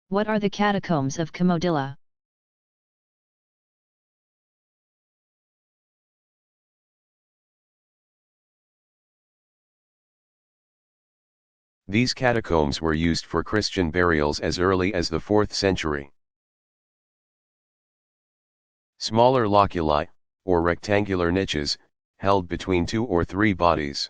What are the catacombs of Camodilla? These catacombs were used for Christian burials as early as the 4th century. Smaller loculi, or rectangular niches, held between 2 or 3 bodies.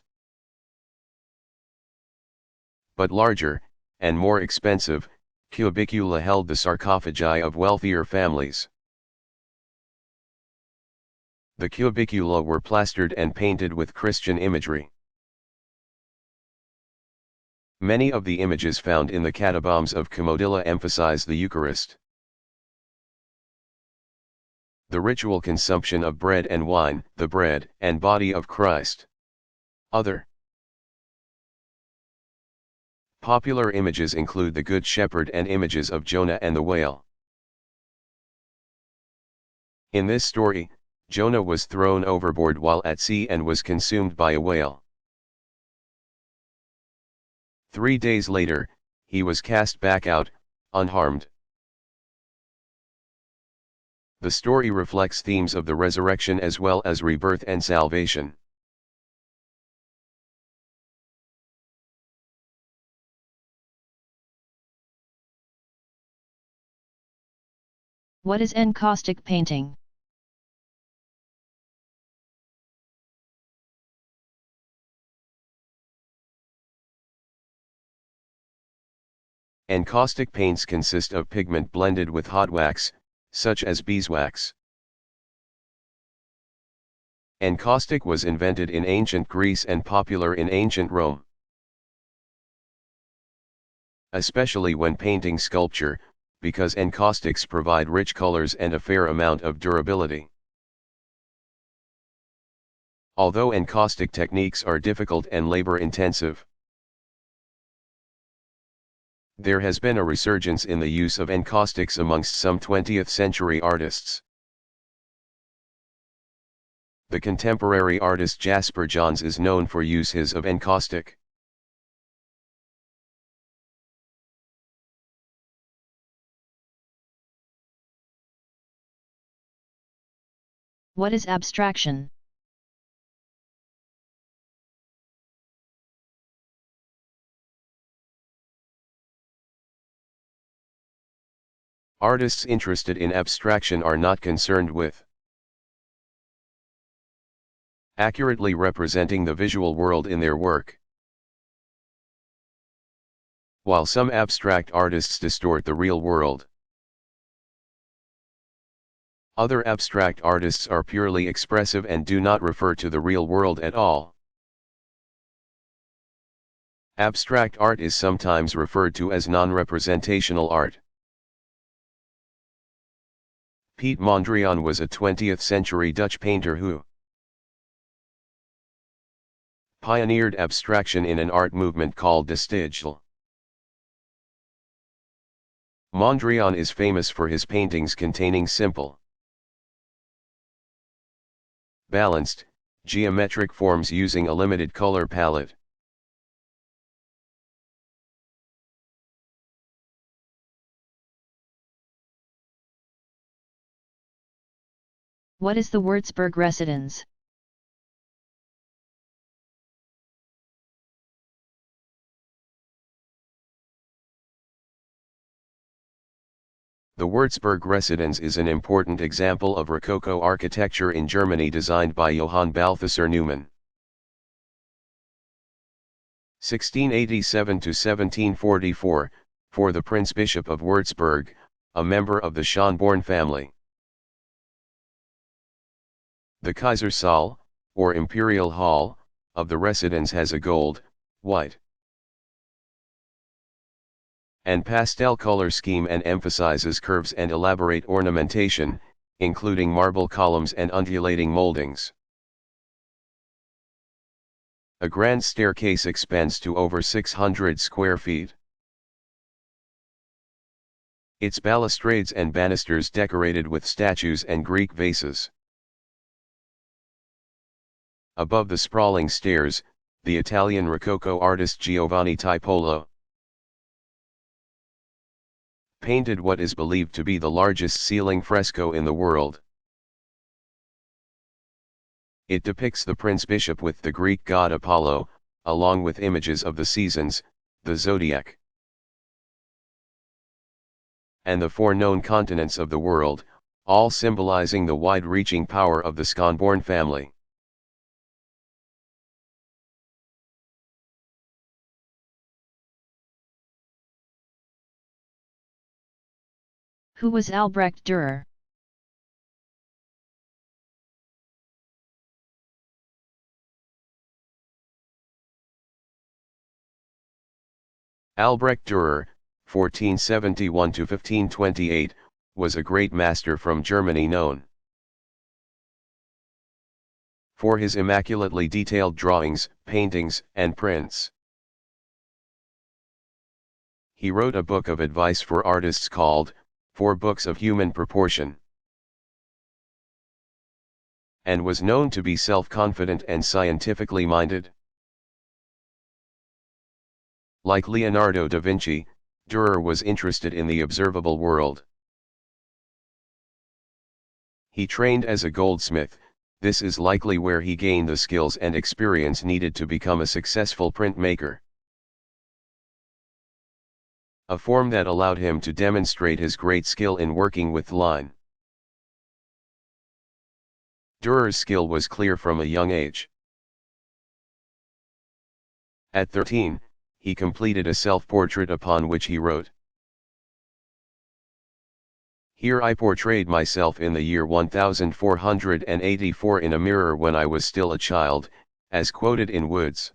But larger, and more expensive, cubicula held the sarcophagi of wealthier families. The cubicula were plastered and painted with Christian imagery. Many of the images found in the catacombs of Camodilla emphasize the Eucharist. The ritual consumption of bread and wine, the bread and body of Christ. Other popular images include the Good Shepherd and images of Jonah and the whale. In this story, Jonah was thrown overboard while at sea and was consumed by a whale. 3 days later, he was cast back out, unharmed. The story reflects themes of the resurrection as well as rebirth and salvation. What is encaustic painting? Encaustic paints consist of pigment blended with hot wax, such as beeswax. Encaustic was invented in ancient Greece and popular in ancient Rome. Especially when painting sculpture, because encaustics provide rich colors and a fair amount of durability. Although encaustic techniques are difficult and labor-intensive, there has been a resurgence in the use of encaustics amongst some 20th century artists. The contemporary artist Jasper Johns is known for uses of encaustic. What is abstraction? Artists interested in abstraction are not concerned with accurately representing the visual world in their work. While some abstract artists distort the real world, other abstract artists are purely expressive and do not refer to the real world at all. Abstract art is sometimes referred to as non-representational art. Piet Mondrian was a 20th century Dutch painter who pioneered abstraction in an art movement called de Stijl. Mondrian is famous for his paintings containing simple, balanced, geometric forms using a limited color palette. What is the Würzburg residence? The Würzburg residence is an important example of Rococo architecture in Germany designed by Johann Balthasar Neumann. 1687 to 1744, for the Prince Bishop of Würzburg, a member of the Schönborn family. The Kaisersaal, or Imperial Hall, of the residence has a gold, white, and pastel color scheme and emphasizes curves and elaborate ornamentation, including marble columns and undulating moldings. A grand staircase expands to over 600 square feet. Its balustrades and banisters decorated with statues and Greek vases. Above the sprawling stairs, the Italian Rococo artist Giovanni Tiepolo painted what is believed to be the largest ceiling fresco in the world. It depicts the prince-bishop with the Greek god Apollo, along with images of the seasons, the zodiac, and the four known continents of the world, all symbolizing the wide-reaching power of the Scomborn family. Who was Albrecht Dürer? Albrecht Dürer, 1471–1528, was a great master from Germany known for his immaculately detailed drawings, paintings, and prints. He wrote a book of advice for artists called, Four Books of Human Proportion, and was known to be self-confident and scientifically minded. Like Leonardo da Vinci, Dürer was interested in the observable world. He trained as a goldsmith. This is likely where he gained the skills and experience needed to become a successful printmaker, a form that allowed him to demonstrate his great skill in working with line. Dürer's skill was clear from a young age. At 13, he completed a self-portrait upon which he wrote, "Here I portrayed myself in the year 1484 in a mirror when I was still a child," as quoted in Wood's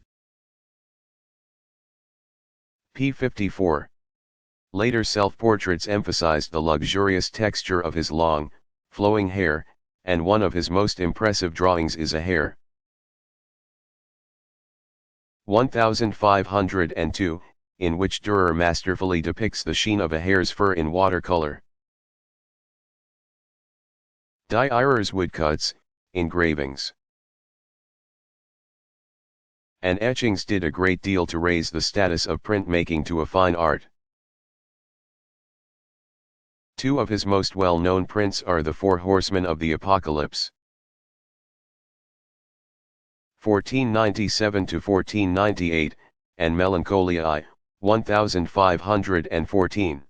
p. 54. Later self-portraits emphasized the luxurious texture of his long, flowing hair, and one of his most impressive drawings is a hare. 1502, in which Dürer masterfully depicts the sheen of a hare's fur in watercolor. Die Irers woodcuts, engravings, and etchings did a great deal to raise the status of printmaking to a fine art. Two of his most well-known prints are the Four Horsemen of the Apocalypse, 1497–1498, and Melancholiae, 1514.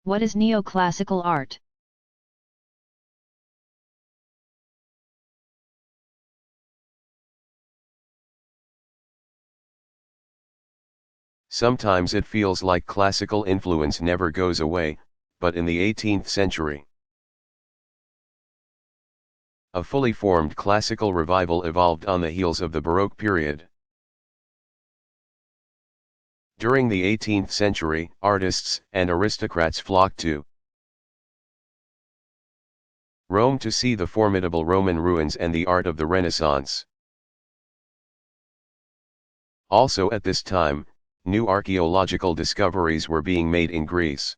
What is neoclassical art? Sometimes it feels like classical influence never goes away, but in the 18th century, a fully formed classical revival evolved on the heels of the Baroque period. During the 18th century, artists and aristocrats flocked to Rome to see the formidable Roman ruins and the art of the Renaissance. Also at this time, new archaeological discoveries were being made in Greece,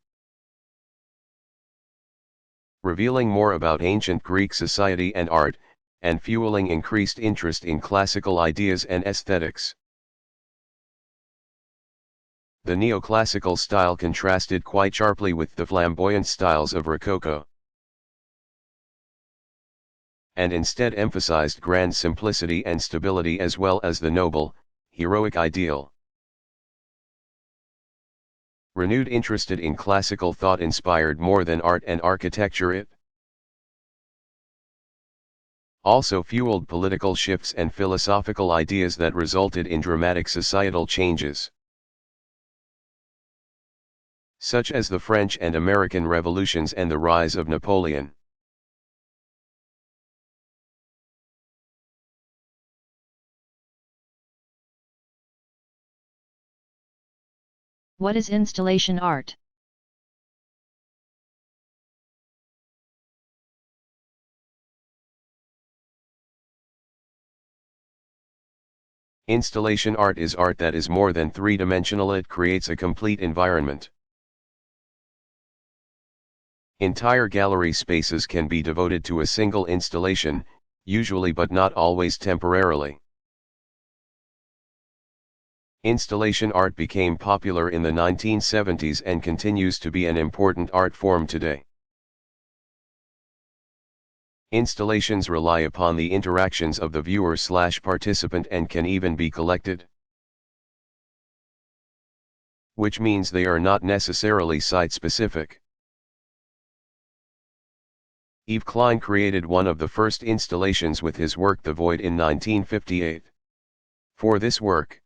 revealing more about ancient Greek society and art, and fueling increased interest in classical ideas and aesthetics. The neoclassical style contrasted quite sharply with the flamboyant styles of Rococo, and instead emphasized grand simplicity and stability as well as the noble, heroic ideal. Renewed interest in classical thought inspired more than art and architecture. It also fueled political shifts and philosophical ideas that resulted in dramatic societal changes, such as the French and American revolutions and the rise of Napoleon. What is installation art? Installation art is art that is more than three-dimensional. It creates a complete environment. Entire gallery spaces can be devoted to a single installation, usually but not always temporarily. Installation art became popular in the 1970s and continues to be an important art form today. Installations rely upon the interactions of the viewer/participant and can even be collected, which means they are not necessarily site-specific. Yves Klein created one of the first installations with his work The Void in 1958. For this work,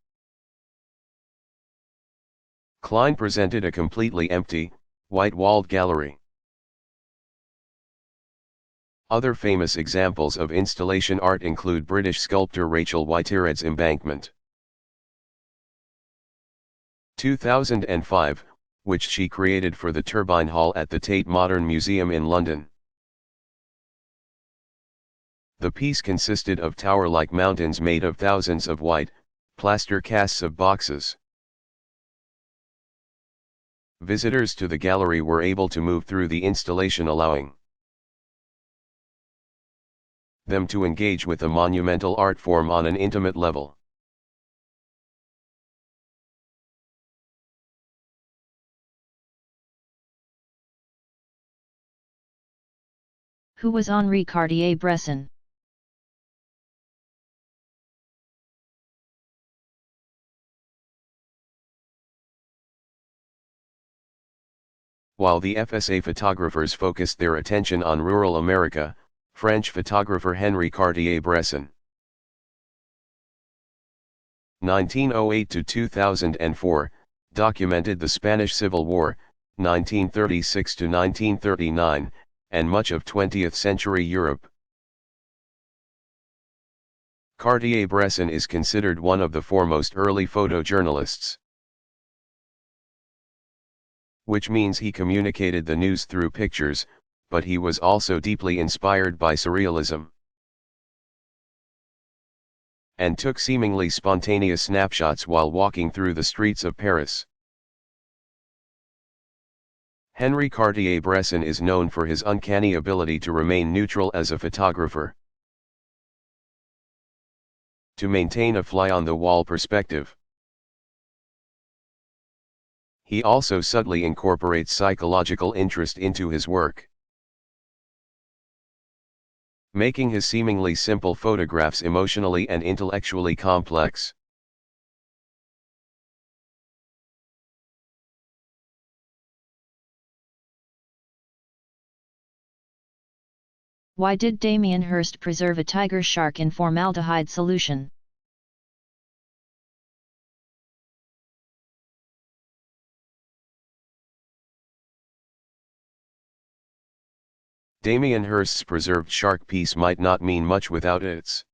Klein presented a completely empty, white-walled gallery. Other famous examples of installation art include British sculptor Rachel Whitehead's Embankment 2005, which she created for the Turbine Hall at the Tate Modern Museum in London. The piece consisted of tower-like mountains made of thousands of white, plaster casts of boxes. Visitors to the gallery were able to move through the installation, allowing them to engage with the monumental art form on an intimate level. Who was Henri Cartier-Bresson? While the FSA photographers focused their attention on rural America, French photographer Henri Cartier-Bresson 1908–2004, documented the Spanish Civil War, 1936–1939, and much of 20th century Europe. Cartier-Bresson is considered one of the foremost early photojournalists, which means he communicated the news through pictures, but he was also deeply inspired by surrealism and took seemingly spontaneous snapshots while walking through the streets of Paris. Henri Cartier-Bresson is known for his uncanny ability to remain neutral as a photographer, to maintain a fly-on-the-wall perspective. He also subtly incorporates psychological interest into his work, making his seemingly simple photographs emotionally and intellectually complex. Why did Damien Hirst preserve a tiger shark in formaldehyde solution? Damien Hirst's preserved shark piece might not mean much without its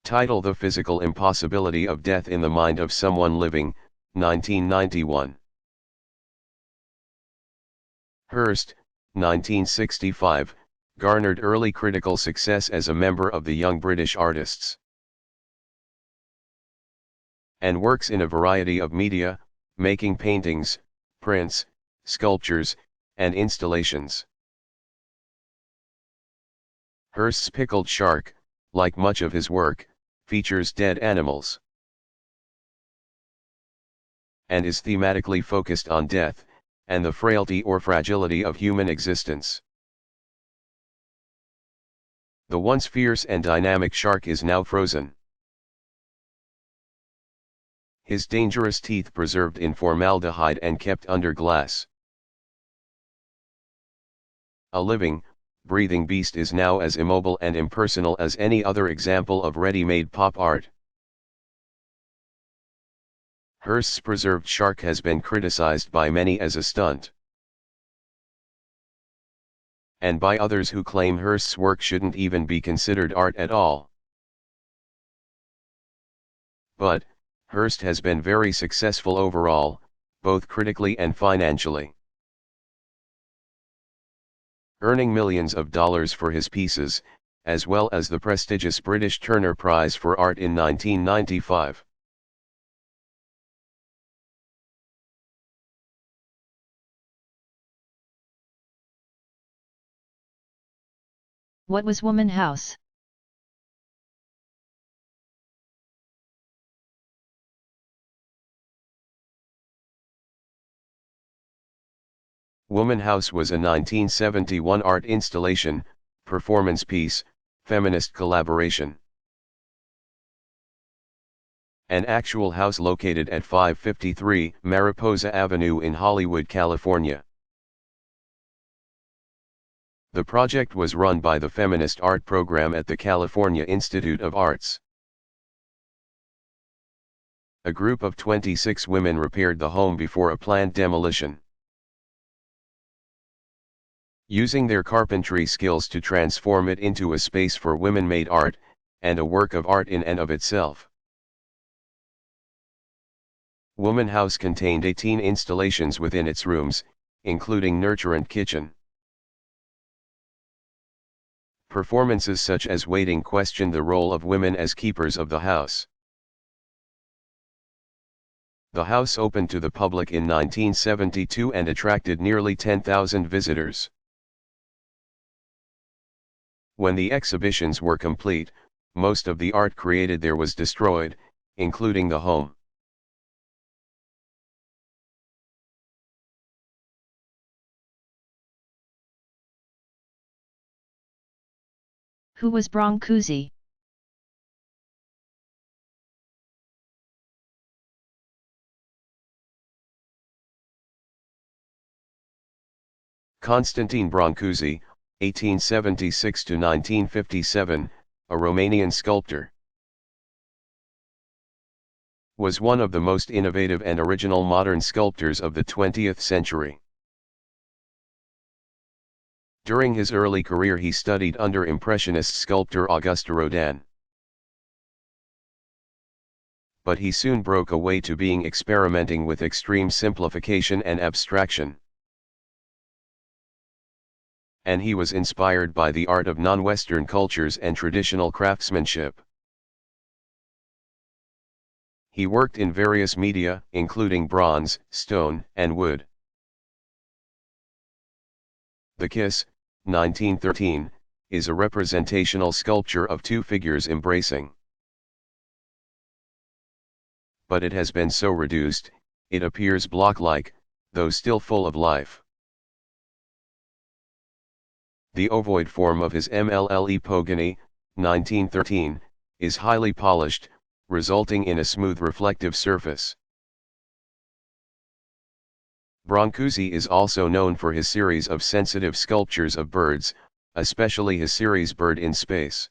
title, The Physical Impossibility of Death in the Mind of Someone Living, 1991. Hirst, 1965, garnered early critical success as a member of the Young British Artists, and works in a variety of media, making paintings, prints, sculptures, and installations. Hirst's Pickled Shark, like much of his work, features dead animals, and is thematically focused on death, and the frailty or fragility of human existence. The once fierce and dynamic shark is now frozen, his dangerous teeth preserved in formaldehyde and kept under glass. A living, breathing beast is now as immobile and impersonal as any other example of ready-made pop art. Hirst's preserved shark has been criticized by many as a stunt, and by others who claim Hirst's work shouldn't even be considered art at all. But, Hirst has been very successful overall, both critically and financially, earning millions of dollars for his pieces, as well as the prestigious British Turner Prize for Art in 1995. What was Woman House? Woman House was a 1971 art installation, performance piece, feminist collaboration. An actual house located at 553 Mariposa Avenue in Hollywood, California. The project was run by the Feminist Art Program at the California Institute of Arts. A group of 26 women repaired the home before a planned demolition, using their carpentry skills to transform it into a space for women-made art, and a work of art in and of itself. Woman House contained 18 installations within its rooms, including nurturant kitchen. Performances such as Waiting questioned the role of women as keepers of the house. The house opened to the public in 1972 and attracted nearly 10,000 visitors. When the exhibitions were complete, most of the art created there was destroyed, including the home. Who was Brancusi? Constantine Brancusi, 1876 to 1957, a Romanian sculptor, was one of the most innovative and original modern sculptors of the 20th century. During his early career he studied under Impressionist sculptor Auguste Rodin. But he soon broke away to being experimenting with extreme simplification and abstraction. And he was inspired by the art of non-Western cultures and traditional craftsmanship. He worked in various media, including bronze, stone, and wood. The Kiss, 1913, is a representational sculpture of two figures embracing. But it has been so reduced, it appears block-like, though still full of life. The ovoid form of his MLLE Pogani, 1913, is highly polished, resulting in a smooth reflective surface. Brancusi is also known for his series of sensitive sculptures of birds, especially his series Bird in Space.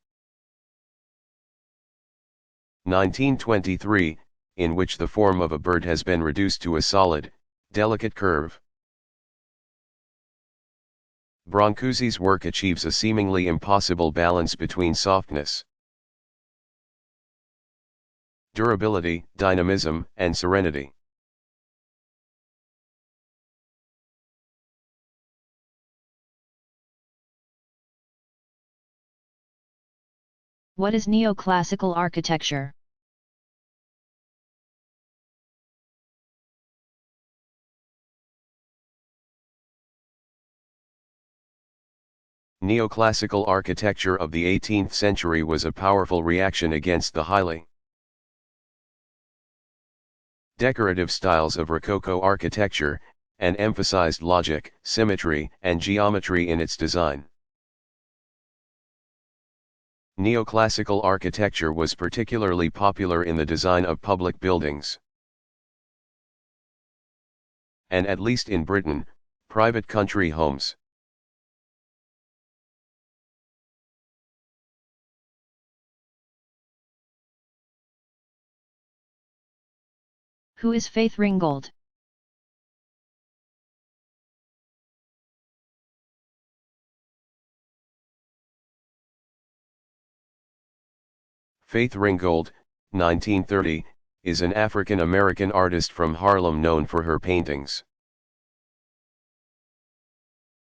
1923, in which the form of a bird has been reduced to a solid, delicate curve. Brancusi's work achieves a seemingly impossible balance between softness, durability, dynamism, and serenity. What is neoclassical architecture? Neoclassical architecture of the 18th century was a powerful reaction against the highly decorative styles of Rococo architecture, and emphasized logic, symmetry, and geometry in its design. Neoclassical architecture was particularly popular in the design of public buildings, and at least in Britain, private country homes. Who is Faith Ringgold? Faith Ringgold, 1930, is an African-American artist from Harlem known for her paintings,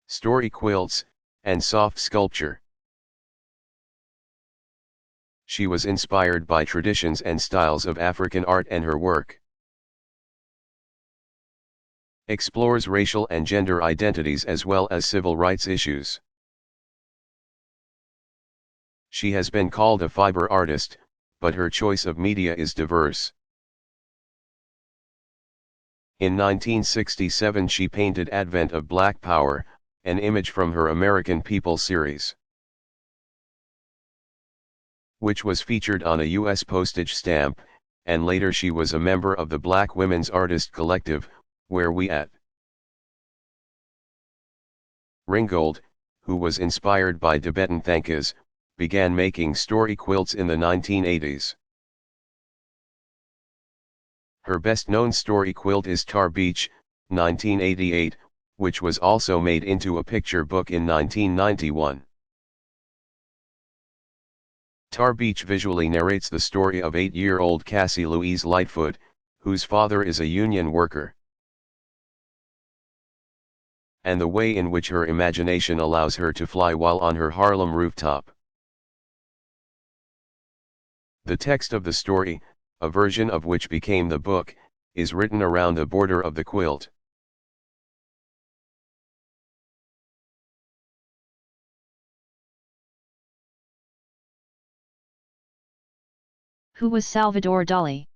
story quilts, and soft sculpture. She was inspired by traditions and styles of African art, and her work explores racial and gender identities as well as civil rights issues. She has been called a fiber artist, but her choice of media is diverse. In 1967 she painted Advent of Black Power, an image from her American People series, which was featured on a U.S. postage stamp, and later she was a member of the Black Women's Artist Collective, Where We At. Ringgold, who was inspired by Tibetan Thankas, began making story quilts in the 1980s. Her best-known story quilt is Tar Beach, 1988, which was also made into a picture book in 1991. Tar Beach visually narrates the story of 8-year-old Cassie Louise Lightfoot, whose father is a union worker, and the way in which her imagination allows her to fly while on her Harlem rooftop. The text of the story, a version of which became the book, is written around the border of the quilt. Who was Salvador Dali?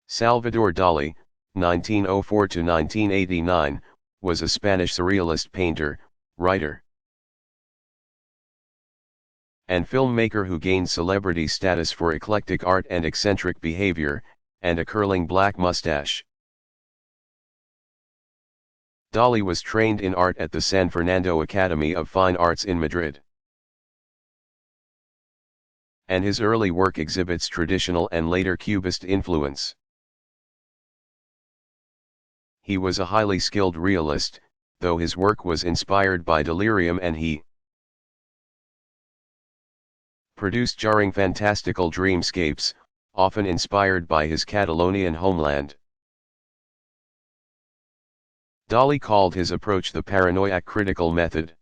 Salvador Dali, 1904 to 1989, was a Spanish surrealist painter, writer, and filmmaker who gained celebrity status for eclectic art and eccentric behavior, and a curling black mustache. Dali was trained in art at the San Fernando Academy of Fine Arts in Madrid, and his early work exhibits traditional and later Cubist influence. He was a highly skilled realist, though his work was inspired by delirium, and he produced jarring fantastical dreamscapes, often inspired by his Catalonian homeland. Dali called his approach the paranoiac critical method.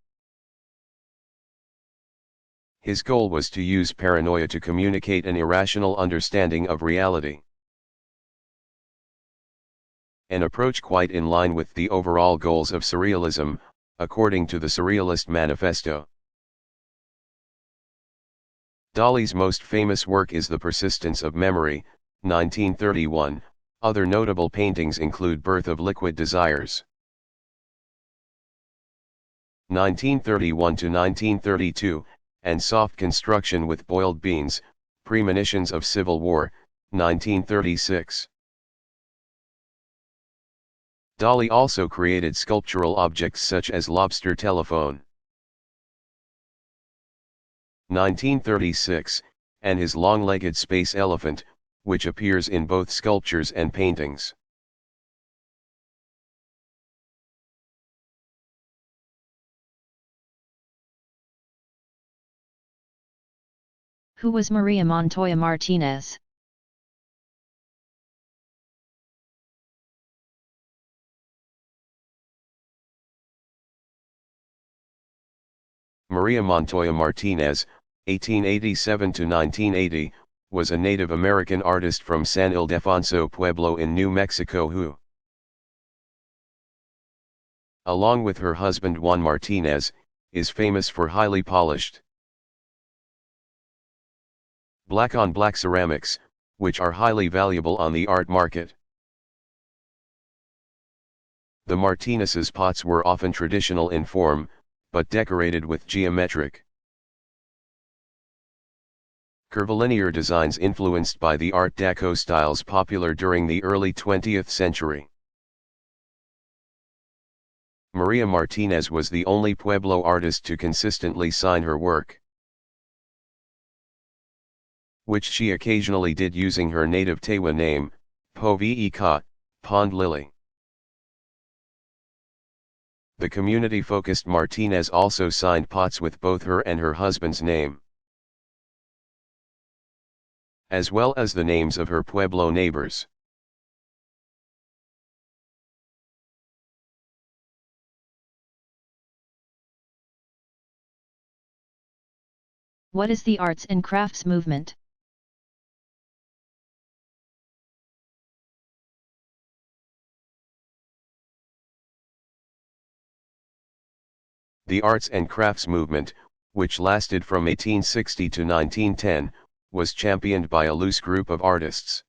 His goal was to use paranoia to communicate an irrational understanding of reality, an approach quite in line with the overall goals of surrealism, according to the Surrealist Manifesto. Dali's most famous work is The Persistence of Memory, 1931, other notable paintings include Birth of Liquid Desires, 1931 to 1932, and Soft Construction with Boiled Beans, Premonitions of Civil War, 1936. Dali also created sculptural objects such as Lobster Telephone, 1936, and his long-legged space elephant, which appears in both sculptures and paintings. Who was Maria Montoya Martinez? Maria Montoya Martinez, 1887 to 1980, was a Native American artist from San Ildefonso Pueblo in New Mexico who, along with her husband Juan Martinez, is famous for highly polished black-on-black ceramics, which are highly valuable on the art market. The Martinez's pots were often traditional in form, but decorated with geometric, curvilinear designs influenced by the Art Deco styles popular during the early 20th century. Maria Martinez was the only Pueblo artist to consistently sign her work, which she occasionally did using her native Tewa name, Po Veka, Pond Lily. The community-focused Martinez also signed pots with both her and her husband's name, as well as the names of her Pueblo neighbors. What is the arts and crafts movement? The arts and crafts movement, which lasted from 1860 to 1910, was championed by a loose group of artists.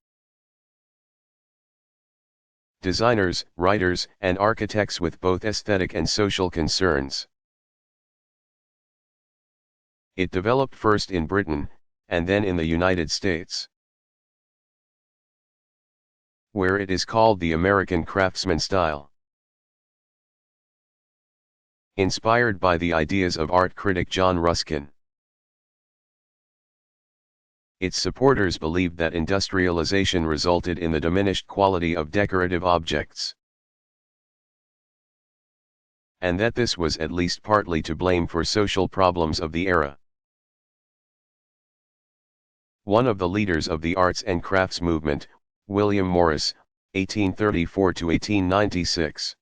Designers, writers, and architects with both aesthetic and social concerns. It developed first in Britain, and then in the United States, where it is called the American craftsman style. Inspired by the ideas of art critic John Ruskin. Its supporters believed that industrialization resulted in the diminished quality of decorative objects, and that this was at least partly to blame for social problems of the era. One of the leaders of the arts and crafts movement, William Morris, 1834 to 1896,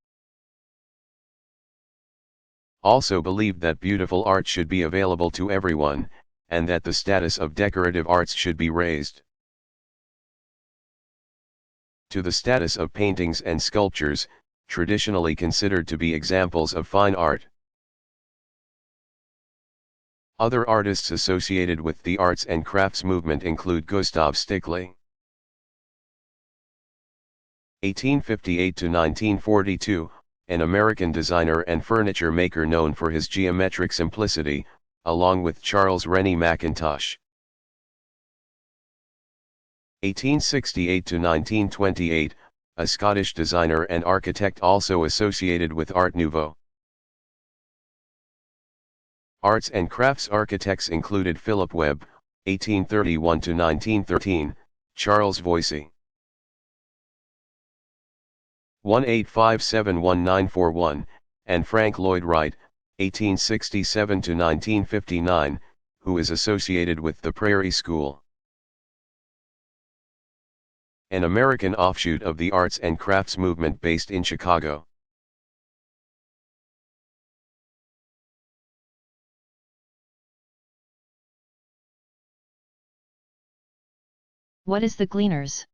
also believed that beautiful art should be available to everyone, and that the status of decorative arts should be raised to the status of paintings and sculptures, traditionally considered to be examples of fine art. Other artists associated with the arts and crafts movement include Gustav Stickley, 1858 to 1942, an American designer and furniture maker known for his geometric simplicity, along with Charles Rennie Mackintosh, 1868 to 1928, a Scottish designer and architect also associated with Art Nouveau. Arts and crafts architects included Philip Webb, 1831 to 1913, Charles Voysey, 18571941, and Frank Lloyd Wright, 1867 to 1959, who is associated with the Prairie School, an American offshoot of the arts and crafts movement based in Chicago. What is the Gleaners?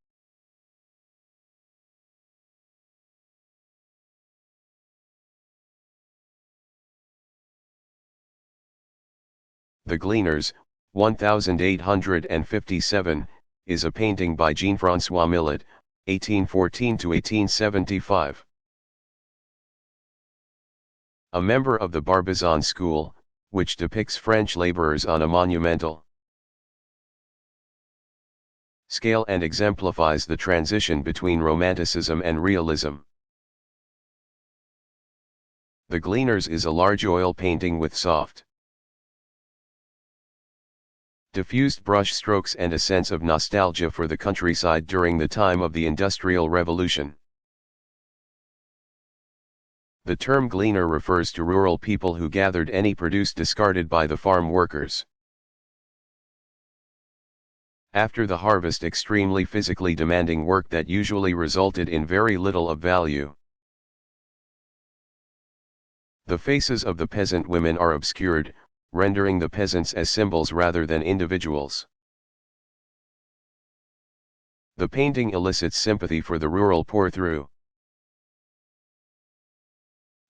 The Gleaners, 1857, is a painting by Jean-François Millet, 1814 to 1875. A member of the Barbizon school, which depicts French laborers on a monumental scale and exemplifies the transition between Romanticism and Realism. The Gleaners is a large oil painting with soft, diffused brush strokes and a sense of nostalgia for the countryside during the time of the Industrial Revolution. The term gleaner refers to rural people who gathered any produce discarded by the farm workers after the harvest, extremely physically demanding work that usually resulted in very little of value. The faces of the peasant women are obscured, rendering the peasants as symbols rather than individuals. The painting elicits sympathy for the rural poor through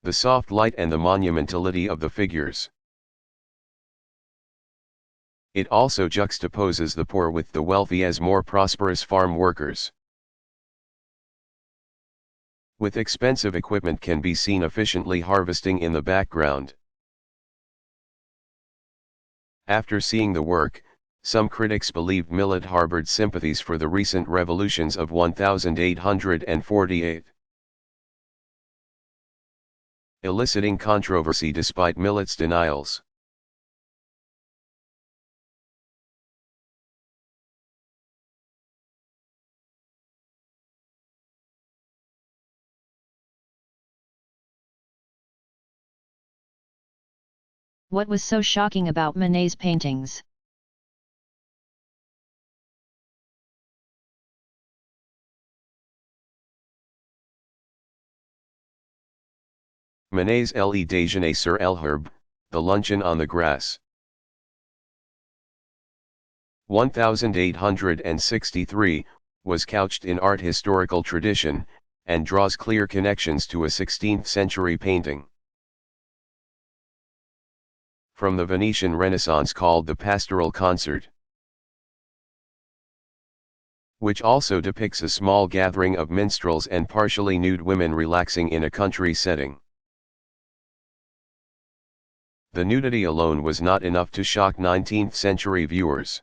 the soft light and the monumentality of the figures. It also juxtaposes the poor with the wealthy as more prosperous farm workers with expensive equipment can be seen efficiently harvesting in the background. After seeing the work, some critics believed Millet harbored sympathies for the recent revolutions of 1848, eliciting controversy despite Millet's denials. What was so shocking about Manet's paintings? Manet's Le Déjeuner sur l'herbe, The Luncheon on the Grass. 1863, was couched in art historical tradition, and draws clear connections to a 16th-century painting. from the Venetian Renaissance called the Pastoral Concert, which also depicts a small gathering of minstrels and partially nude women relaxing in a country setting. The nudity alone was not enough to shock 19th-century viewers.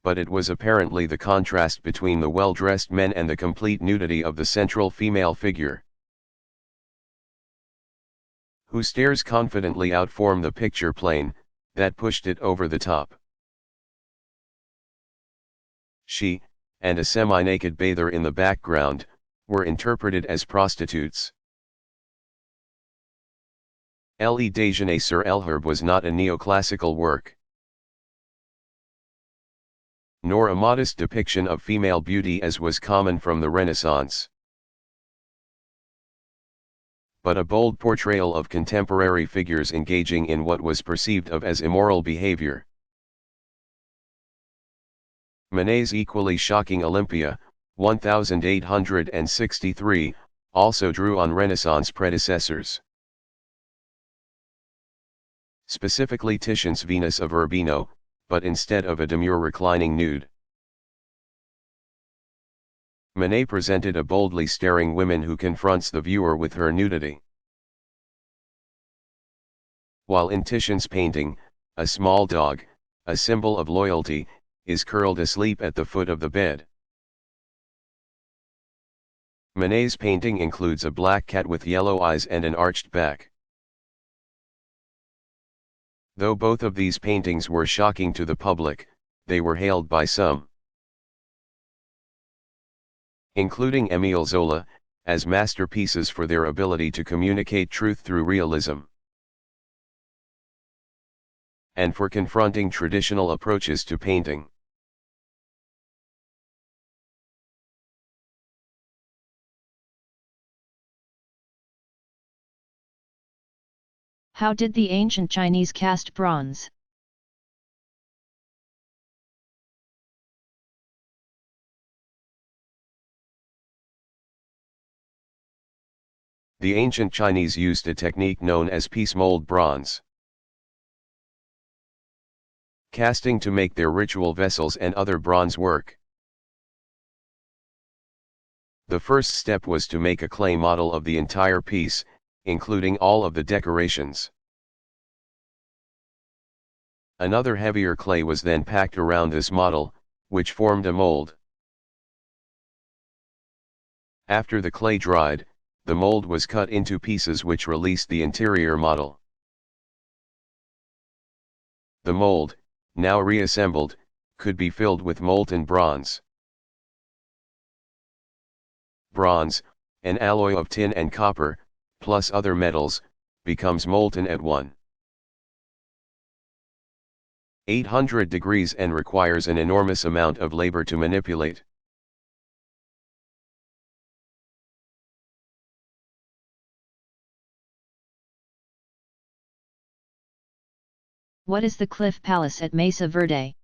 But it was apparently the contrast between the well-dressed men and the complete nudity of the central female figure, who stares confidently out from the picture plane, that pushed it over the top. She, and a semi-naked bather in the background, were interpreted as prostitutes. Le Déjeuner sur l'herbe was not a neoclassical work, nor a modest depiction of female beauty as was common from the Renaissance, but a bold portrayal of contemporary figures engaging in what was perceived of as immoral behavior. Manet's equally shocking Olympia, 1863, also drew on Renaissance predecessors, specifically Titian's Venus of Urbino, but instead of a demure reclining nude, Manet presented a boldly staring woman who confronts the viewer with her nudity. While in Titian's painting, a small dog, a symbol of loyalty, is curled asleep at the foot of the bed. Manet's painting includes a black cat with yellow eyes and an arched back. Though both of these paintings were shocking to the public, they were hailed by some, including Émile Zola, as masterpieces for their ability to communicate truth through realism, and for confronting traditional approaches to painting. How did the ancient Chinese cast bronze? The ancient Chinese used a technique known as piece mold bronze casting to make their ritual vessels and other bronze work. The first step was to make a clay model of the entire piece, including all of the decorations. Another heavier clay was then packed around this model, which formed a mold. After the clay dried, the mold was cut into pieces which released the interior model. The mold, now reassembled, could be filled with molten bronze. Bronze, an alloy of tin and copper, plus other metals, becomes molten at 1,800 degrees and requires an enormous amount of labor to manipulate. What is the Cliff Palace at Mesa Verde?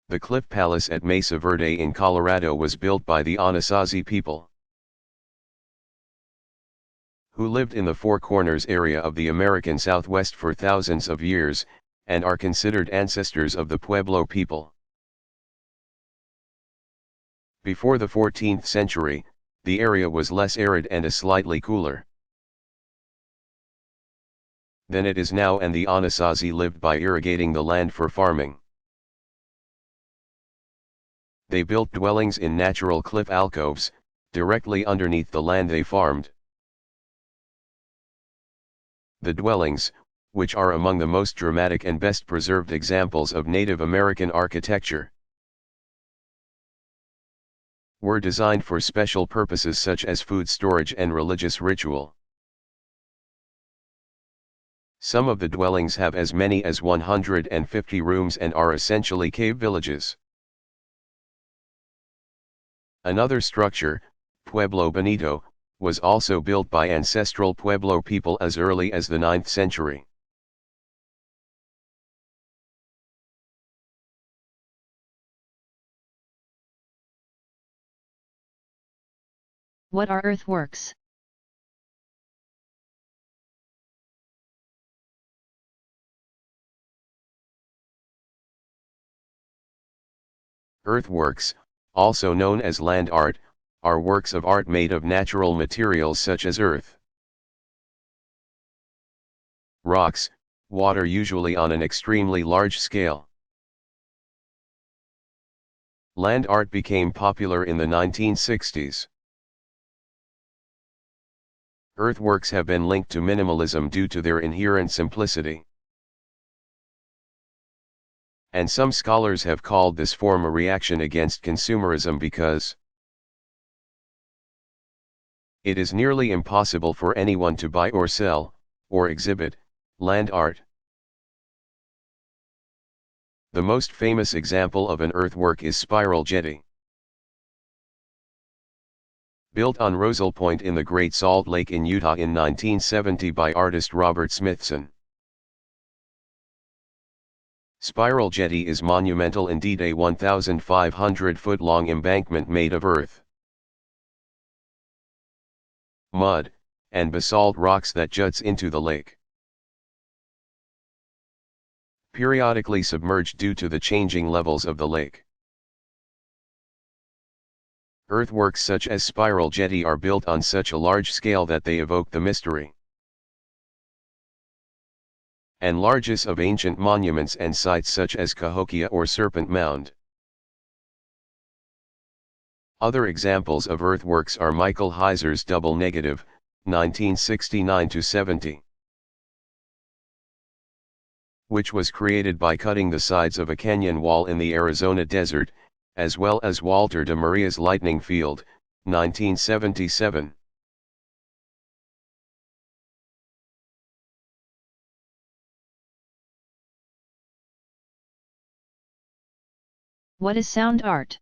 The Cliff Palace at Mesa Verde in Colorado was built by the Anasazi people, who lived in the Four Corners area of the American Southwest for thousands of years, and are considered ancestors of the Pueblo people. Before the 14th century, the area was less arid and slightly cooler than it is now, and the Anasazi lived by irrigating the land for farming. They built dwellings in natural cliff alcoves, directly underneath the land they farmed. The dwellings, which are among the most dramatic and best preserved examples of Native American architecture, were designed for special purposes such as food storage and religious ritual. Some of the dwellings have as many as 150 rooms and are essentially cave villages. Another structure, Pueblo Bonito, was also built by ancestral Pueblo people as early as the 9th century. What are earthworks? Earthworks, also known as land art, are works of art made of natural materials such as earth, rocks, water, usually on an extremely large scale. Land art became popular in the 1960s. Earthworks have been linked to minimalism due to their inherent simplicity. And some scholars have called this form a reaction against consumerism because it is nearly impossible for anyone to buy or sell, or exhibit, land art. The most famous example of an earthwork is Spiral Jetty. Built on Roselle Point in the Great Salt Lake in Utah in 1970 by artist Robert Smithson. Spiral Jetty is monumental indeed, a 1,500-foot-long embankment made of earth, mud, and basalt rocks that juts into the lake. Periodically submerged due to the changing levels of the lake. Earthworks such as Spiral Jetty are built on such a large scale that they evoke the mystery and largesse of ancient monuments and sites such as Cahokia or Serpent Mound. Other examples of earthworks are Michael Heiser's Double Negative, 1969-70. Which was created by cutting the sides of a canyon wall in the Arizona desert, as well as Walter de Maria's Lightning Field, 1977. What is sound art?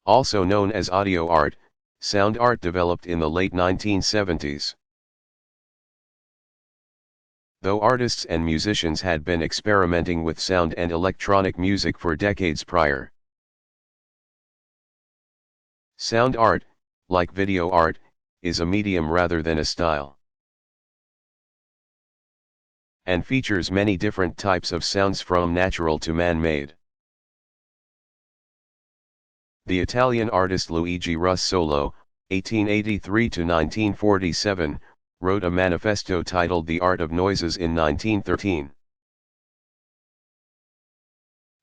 Also known as audio art, sound art developed in the late 1970s. Though artists and musicians had been experimenting with sound and electronic music for decades prior. Sound art, like video art, is a medium rather than a style, and features many different types of sounds from natural to man-made. The Italian artist Luigi Russolo, 1883-1947, wrote a manifesto titled The Art of Noises in 1913.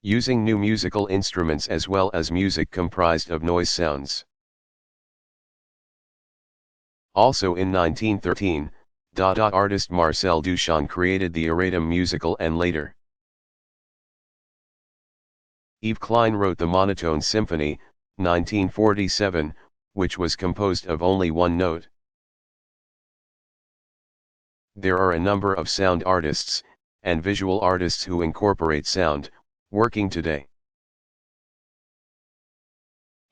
Using new musical instruments as well as music comprised of noise sounds. Also in 1913, Dada artist Marcel Duchamp created the Erratum musical, and later Yves Klein wrote the Monotone Symphony, 1947, which was composed of only one note. There are a number of sound artists, and visual artists who incorporate sound, working today.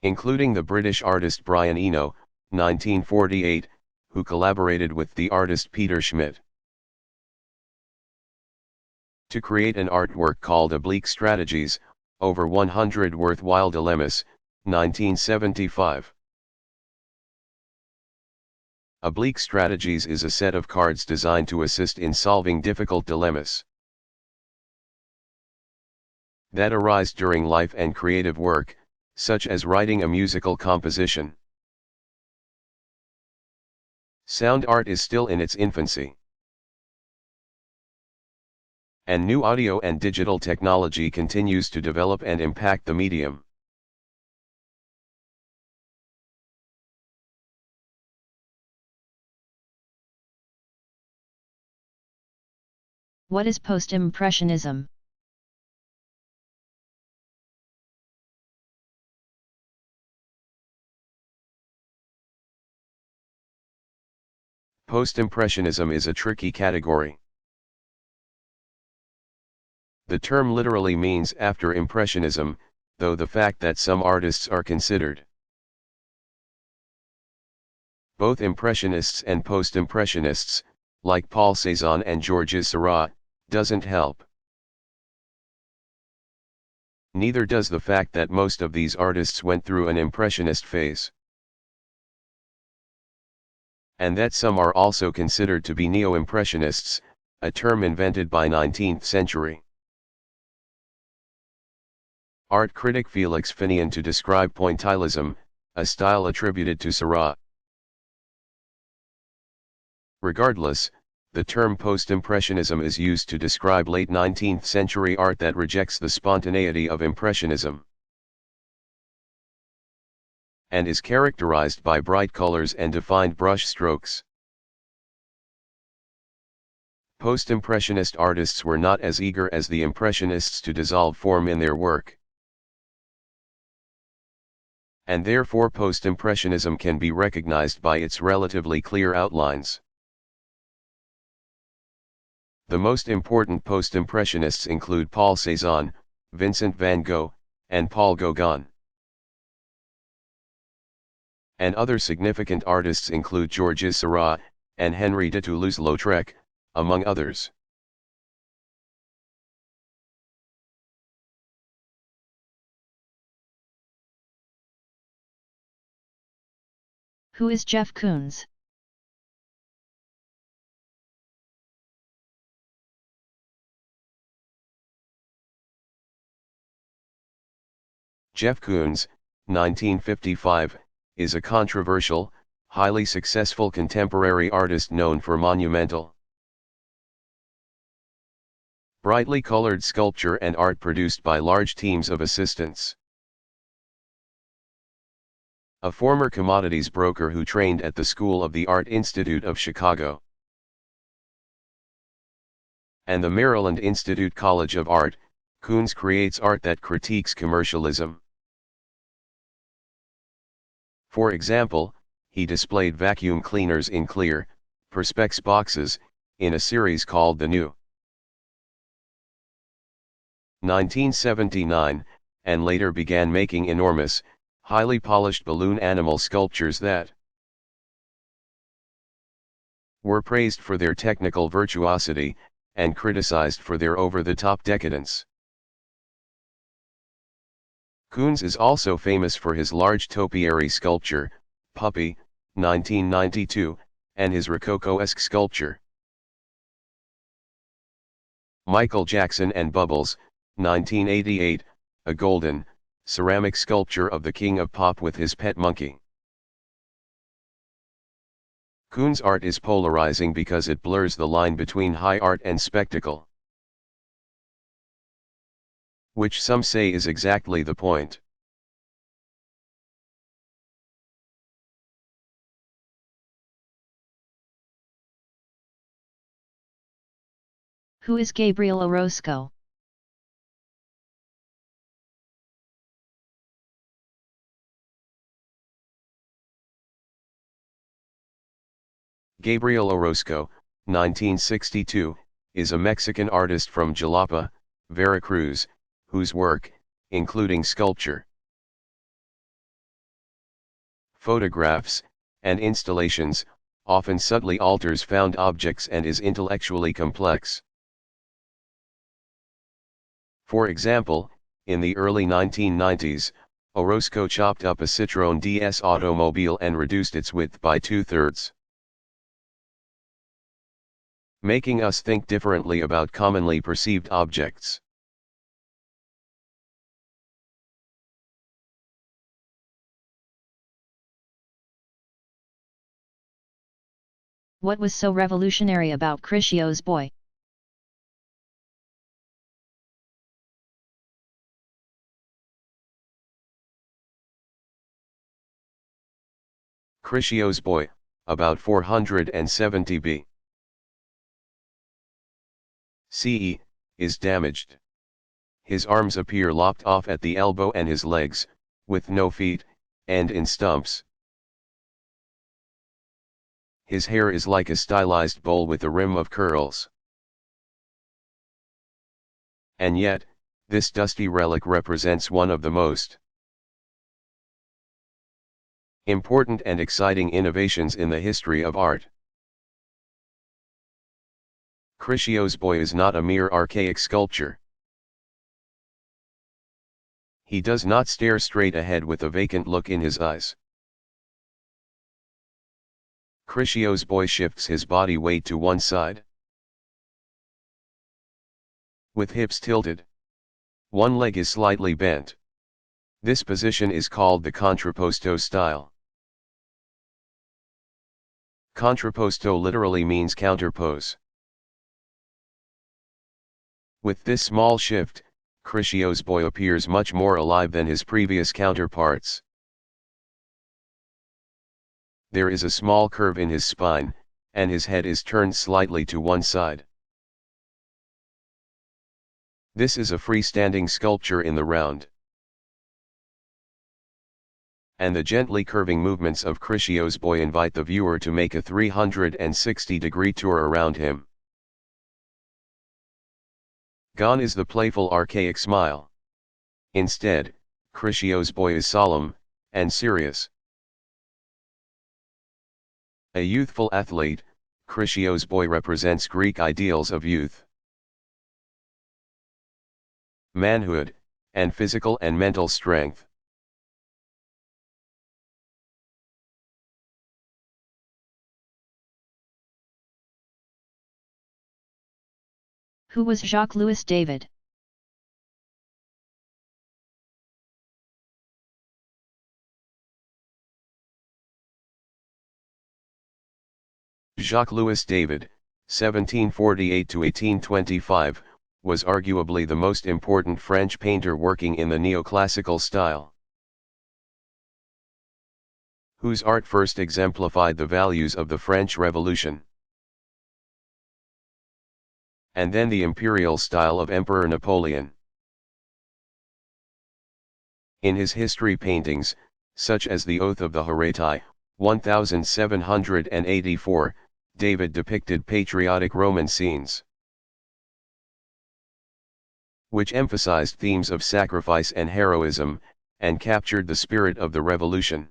Including the British artist Brian Eno, 1948, who collaborated with the artist Peter Schmidt to create an artwork called Oblique Strategies, Over 100 Worthwhile Dilemmas, 1975. Oblique Strategies is a set of cards designed to assist in solving difficult dilemmas that arise during life and creative work, such as writing a musical composition. Sound art is still in its infancy, and new audio and digital technology continues to develop and impact the medium. What is post-impressionism? Post-impressionism is a tricky category. The term literally means after impressionism, though the fact that some artists are considered both impressionists and post-impressionists, like Paul Cézanne and Georges Seurat, doesn't help. Neither does the fact that most of these artists went through an impressionist phase. And that some are also considered to be neo-impressionists, a term invented by 19th century art critic Felix Finian to describe pointillism, a style attributed to Seurat. Regardless, the term post-impressionism is used to describe late 19th century art that rejects the spontaneity of impressionism and is characterized by bright colors and defined brush strokes. Post-impressionist artists were not as eager as the impressionists to dissolve form in their work. And therefore post-impressionism can be recognized by its relatively clear outlines. The most important post-impressionists include Paul Cézanne, Vincent van Gogh, and Paul Gauguin. And other significant artists include Georges Seurat, and Henri de Toulouse-Lautrec, among others. Who is Jeff Koons? Jeff Koons, 1955, is a controversial, highly successful contemporary artist known for monumental, brightly colored sculpture and art produced by large teams of assistants. A former commodities broker who trained at the School of the Art Institute of Chicago and the Maryland Institute College of Art, Koons creates art that critiques commercialism. For example, he displayed vacuum cleaners in clear, perspex boxes, in a series called The New 1979, and later began making enormous, highly polished balloon animal sculptures that were praised for their technical virtuosity, and criticized for their over-the-top decadence. Koons is also famous for his large topiary sculpture, Puppy, 1992, and his Rococo-esque sculpture, Michael Jackson and Bubbles, 1988, a golden, ceramic sculpture of the king of pop with his pet monkey. Koons' art is polarizing because it blurs the line between high art and spectacle, which some say is exactly the point. Who is Gabriel Orozco? Gabriel Orozco, 1962, is a Mexican artist from Jalapa, Veracruz, whose work, including sculpture, photographs, and installations, often subtly alters found objects and is intellectually complex. For example, in the early 1990s, Orozco chopped up a Citroën DS automobile and reduced its width by 2/3. Making us think differently about commonly perceived objects. What was so revolutionary about Criscio's boy? Criscio's boy, about 470 BCE, is damaged. His arms appear lopped off at the elbow and his legs, with no feet, end in stumps. His hair is like a stylized bowl with a rim of curls. And yet, this dusty relic represents one of the most important and exciting innovations in the history of art. Criscio's boy is not a mere archaic sculpture. He does not stare straight ahead with a vacant look in his eyes. Criscio's boy shifts his body weight to one side, with hips tilted. One leg is slightly bent. This position is called the contrapposto style. Contrapposto literally means counterpose. With this small shift, Criscio's boy appears much more alive than his previous counterparts. There is a small curve in his spine, and his head is turned slightly to one side. This is a freestanding sculpture in the round. And the gently curving movements of Criscio's boy invite the viewer to make a 360-degree tour around him. Gone is the playful archaic smile. Instead, Criscio's boy is solemn and serious. A youthful athlete, Criscio's boy represents Greek ideals of youth, manhood, and physical and mental strength. Who was Jacques-Louis David? Jacques-Louis David, 1748–1825, was arguably the most important French painter working in the neoclassical style, whose art first exemplified the values of the French Revolution, and then the imperial style of Emperor Napoleon. In his history paintings, such as the Oath of the Artei, 1784, David depicted patriotic Roman scenes, which emphasized themes of sacrifice and heroism, and captured the spirit of the revolution.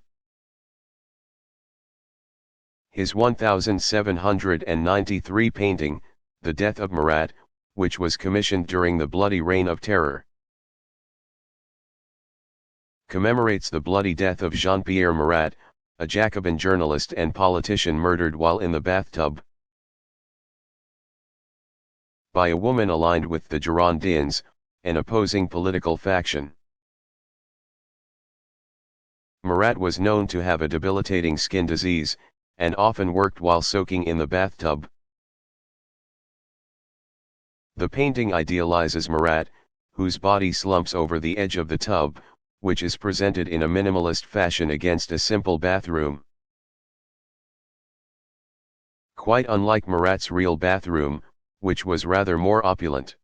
His 1793 painting, The Death of Marat, which was commissioned during the Bloody Reign of Terror, commemorates the bloody death of Jean-Pierre Marat, a Jacobin journalist and politician murdered while in the bathtub by a woman aligned with the Girondins, an opposing political faction. Marat was known to have a debilitating skin disease, and often worked while soaking in the bathtub. The painting idealizes Marat, whose body slumps over the edge of the tub, which is presented in a minimalist fashion against a simple bathroom. Quite unlike Marat's real bathroom, which was rather more opulent.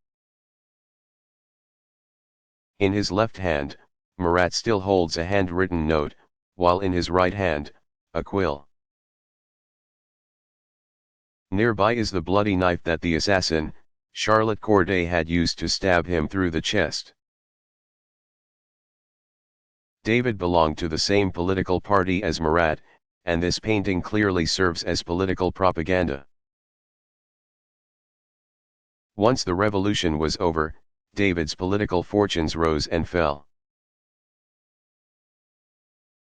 In his left hand, Marat still holds a handwritten note, while in his right hand, a quill. Nearby is the bloody knife that the assassin, Charlotte Corday, had used to stab him through the chest. David belonged to the same political party as Marat, and this painting clearly serves as political propaganda. Once the revolution was over, David's political fortunes rose and fell.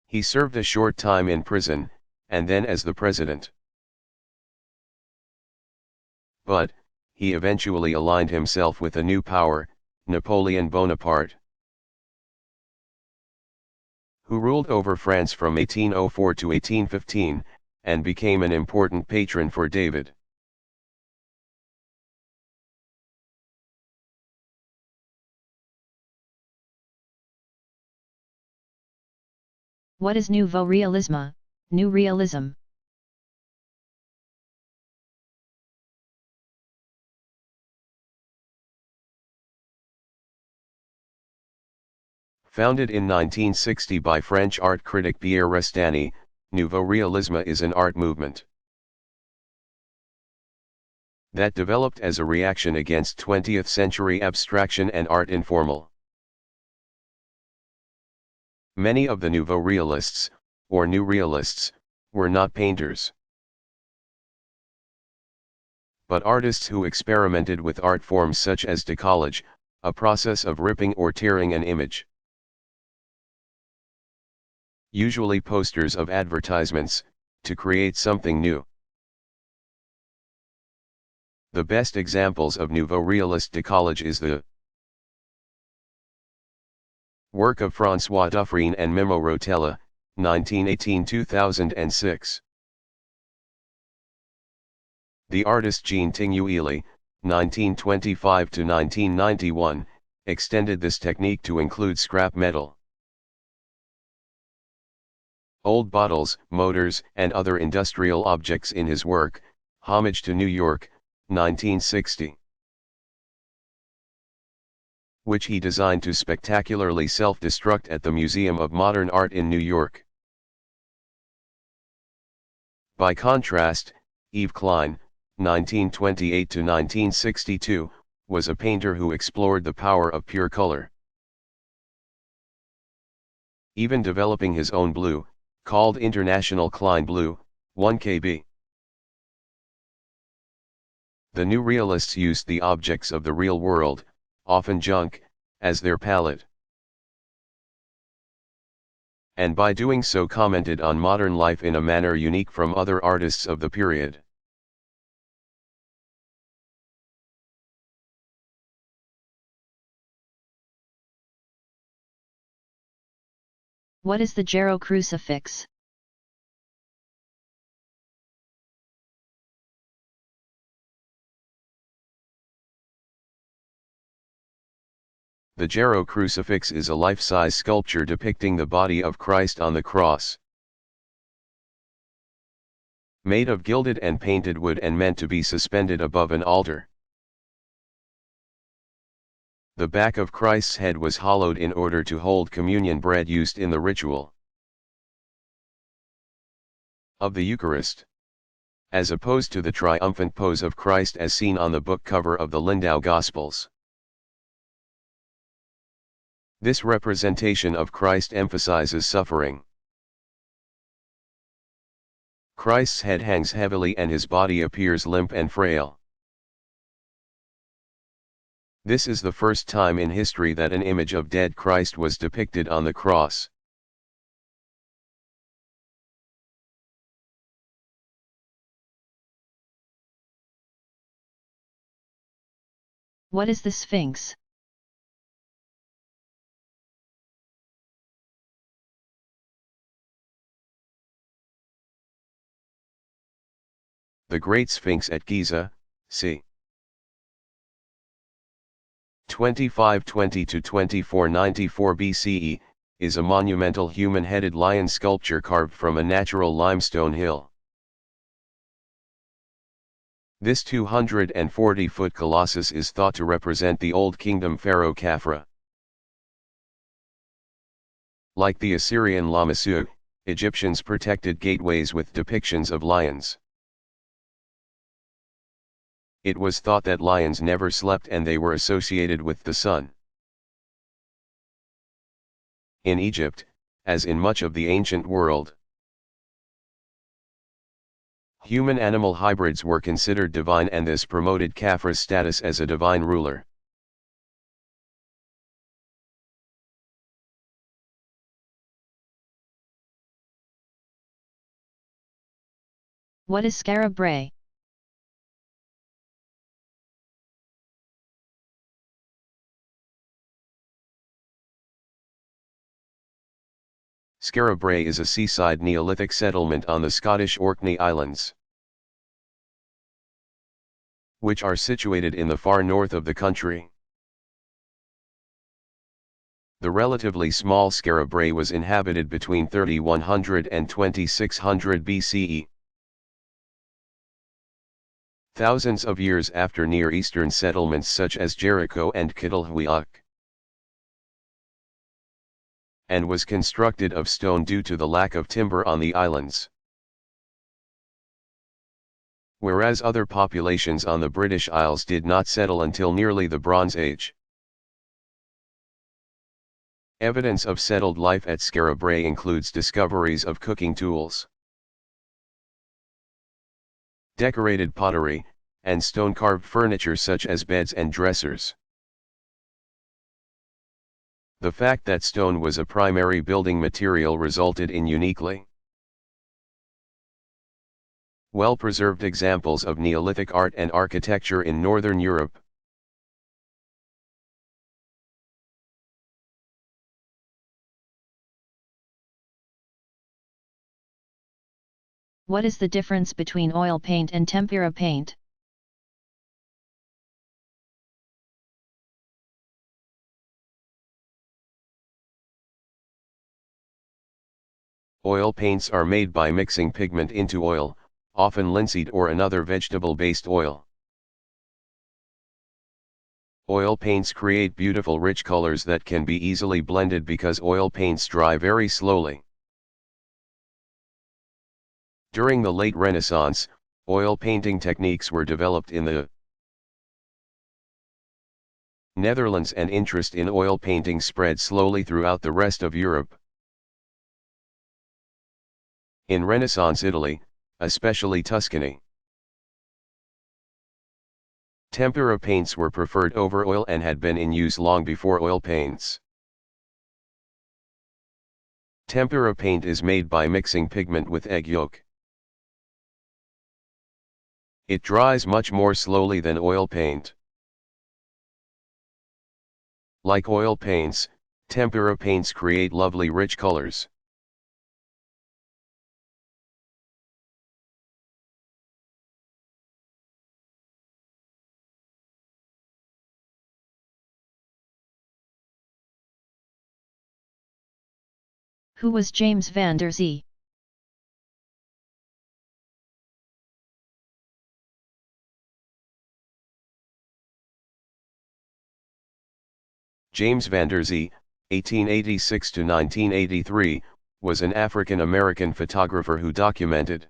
He served a short time in prison, and then as the president. But, he eventually aligned himself with a new power, Napoleon Bonaparte, who ruled over France from 1804 to 1815, and became an important patron for David. What is Nouveau Realisme, New Realism? Founded in 1960 by French art critic Pierre Restani, Nouveau Realisme is an art movement that developed as a reaction against 20th-century abstraction and art informal. Many of the Nouveau Realists, or New Realists, were not painters. but artists who experimented with art forms such as decollage, a process of ripping or tearing an image. Usually posters of advertisements, to create something new. The best examples of nouveau realist decollage is the work of François Dufresne and Memo Rotella, 1918-2006. The artist Jean Tinguely, 1925-1991, extended this technique to include scrap metal. Old bottles, motors, and other industrial objects in his work, Homage to New York, 1960. Which he designed to spectacularly self-destruct at the Museum of Modern Art in New York. By contrast, Yves Klein, 1928-1962, was a painter who explored the power of pure color. Even developing his own blue, called International Klein Blue, 1 kb. The new realists used the objects of the real world, often junk, as their palette. And by doing so commented on modern life in a manner unique from other artists of the period. What is the Gero crucifix? The Gero crucifix is a life-size sculpture depicting the body of Christ on the cross. Made of gilded and painted wood and meant to be suspended above an altar. The back of Christ's head was hollowed in order to hold communion bread used in the ritual of the Eucharist, as opposed to the triumphant pose of Christ as seen on the book cover of the Lindau Gospels. This representation of Christ emphasizes suffering. Christ's head hangs heavily and his body appears limp and frail. This is the first time in history that an image of dead Christ was depicted on the cross. What is the Sphinx? The Great Sphinx at Giza, c. 2520–2494 BCE, is a monumental human-headed lion sculpture carved from a natural limestone hill. This 240-foot colossus is thought to represent the Old Kingdom pharaoh Khafra. Like the Assyrian Lamassu, Egyptians protected gateways with depictions of lions. It was thought that lions never slept and they were associated with the sun. In Egypt, as in much of the ancient world, human-animal hybrids were considered divine, and this promoted Khafra's status as a divine ruler. What is Skara Brae? Skara Brae is a seaside Neolithic settlement on the Scottish Orkney Islands, which are situated in the far north of the country. The relatively small Skara Brae was inhabited between 3100 and 2600 BCE. Thousands of years after Near Eastern settlements such as Jericho and Kitulhuac, and was constructed of stone due to the lack of timber on the islands. Whereas other populations on the British Isles did not settle until nearly the Bronze Age. Evidence of settled life at Skara Brae includes discoveries of cooking tools, decorated pottery, and stone-carved furniture such as beds and dressers. The fact that stone was a primary building material resulted in uniquely well-preserved examples of Neolithic art and architecture in Northern Europe. What is the difference between oil paint and tempera paint? Oil paints are made by mixing pigment into oil, often linseed or another vegetable-based oil. Oil paints create beautiful rich colors that can be easily blended because oil paints dry very slowly. During the late Renaissance, oil painting techniques were developed in the Netherlands and interest in oil painting spread slowly throughout the rest of Europe. In Renaissance Italy, especially Tuscany, tempera paints were preferred over oil and had been in use long before oil paints. Tempera paint is made by mixing pigment with egg yolk. It dries much more slowly than oil paint. Like oil paints, tempera paints create lovely rich colors. Who was James van der Zee? James van der Zee, 1886 to 1983, was an African-American photographer who documented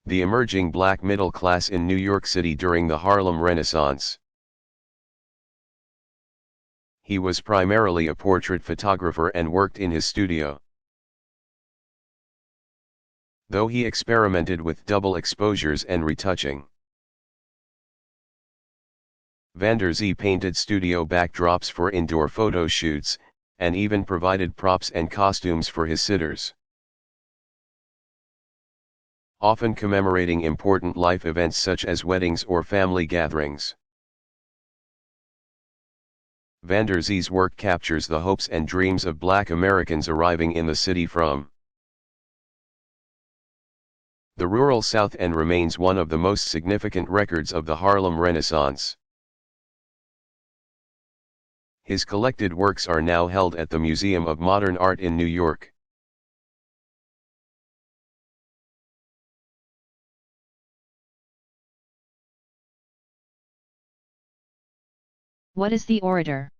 the emerging black middle class in New York City during the Harlem Renaissance. He was primarily a portrait photographer and worked in his studio. Though he experimented with double exposures and retouching, van der Zee painted studio backdrops for indoor photo shoots, and even provided props and costumes for his sitters, often commemorating important life events such as weddings or family gatherings. Van der Zee's work captures the hopes and dreams of Black Americans arriving in the city from the rural South and remains one of the most significant records of the Harlem Renaissance. His collected works are now held at the Museum of Modern Art in New York. What is the orator?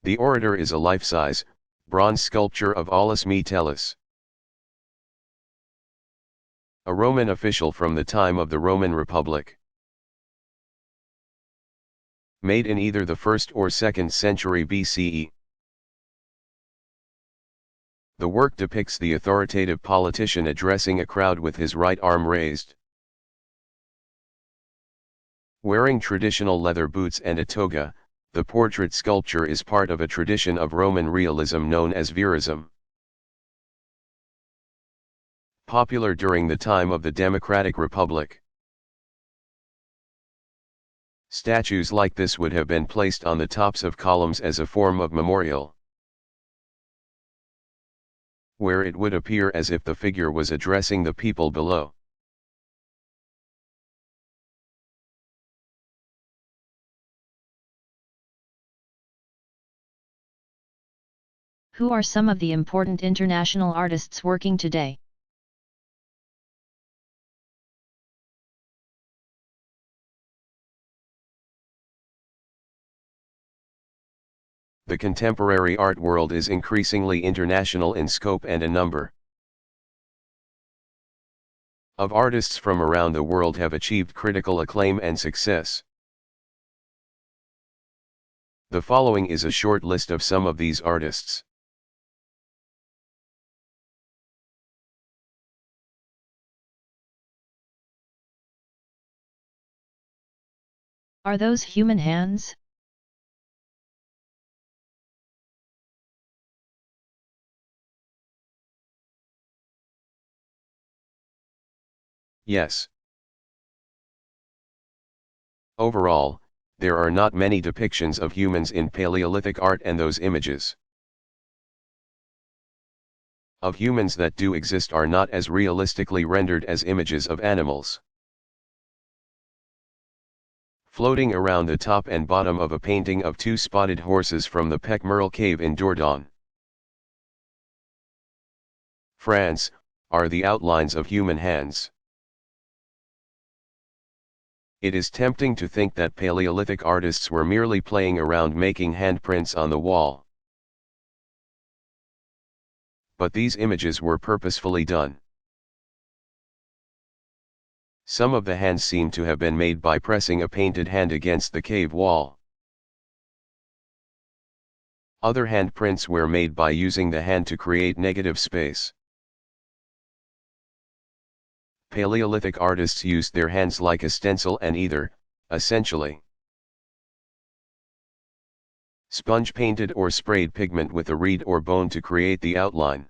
The orator is a life-size, bronze sculpture of Aulus Metellus, a Roman official from the time of the Roman Republic. Made in either the 1st or 2nd century BCE. The work depicts the authoritative politician addressing a crowd with his right arm raised. Wearing traditional leather boots and a toga, the portrait sculpture is part of a tradition of Roman realism known as Verism. Popular during the time of the Democratic Republic. Statues like this would have been placed on the tops of columns as a form of memorial, where it would appear as if the figure was addressing the people below. Who are some of the important international artists working today? The contemporary art world is increasingly international in scope and a number of artists from around the world have achieved critical acclaim and success. The following is a short list of some of these artists. Are those human hands? Yes. Overall, there are not many depictions of humans in Paleolithic art, and those images of humans that do exist are not as realistically rendered as images of animals. Floating around the top and bottom of a painting of two spotted horses from the Pecmerle Cave in Dordogne, France, are the outlines of human hands. It is tempting to think that Paleolithic artists were merely playing around making handprints on the wall. But these images were purposefully done. Some of the hands seem to have been made by pressing a painted hand against the cave wall. Other handprints were made by using the hand to create negative space. Paleolithic artists used their hands like a stencil and either, essentially, sponge painted or sprayed pigment with a reed or bone to create the outline.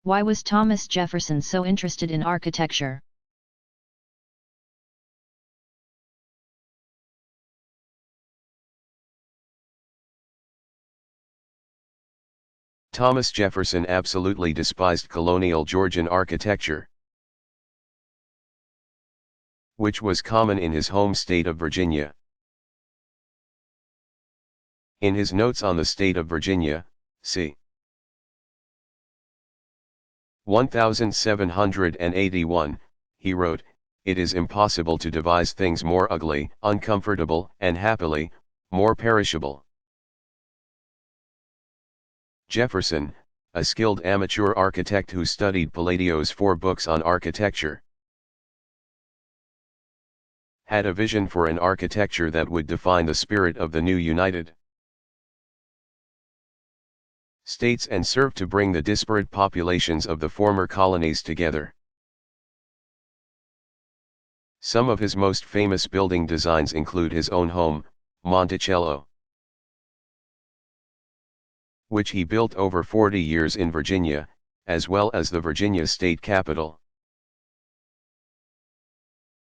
Why was Thomas Jefferson so interested in architecture? Thomas Jefferson absolutely despised colonial Georgian architecture, which was common in his home state of Virginia. In his notes on the state of Virginia, c. 1781, he wrote, "It is impossible to devise things more ugly, uncomfortable, and happily, more perishable." Jefferson, a skilled amateur architect who studied Palladio's 4 books on architecture, had a vision for an architecture that would define the spirit of the new United States and serve to bring the disparate populations of the former colonies together. Some of his most famous building designs include his own home, Monticello, which he built over 40 years in Virginia, as well as the Virginia State Capitol,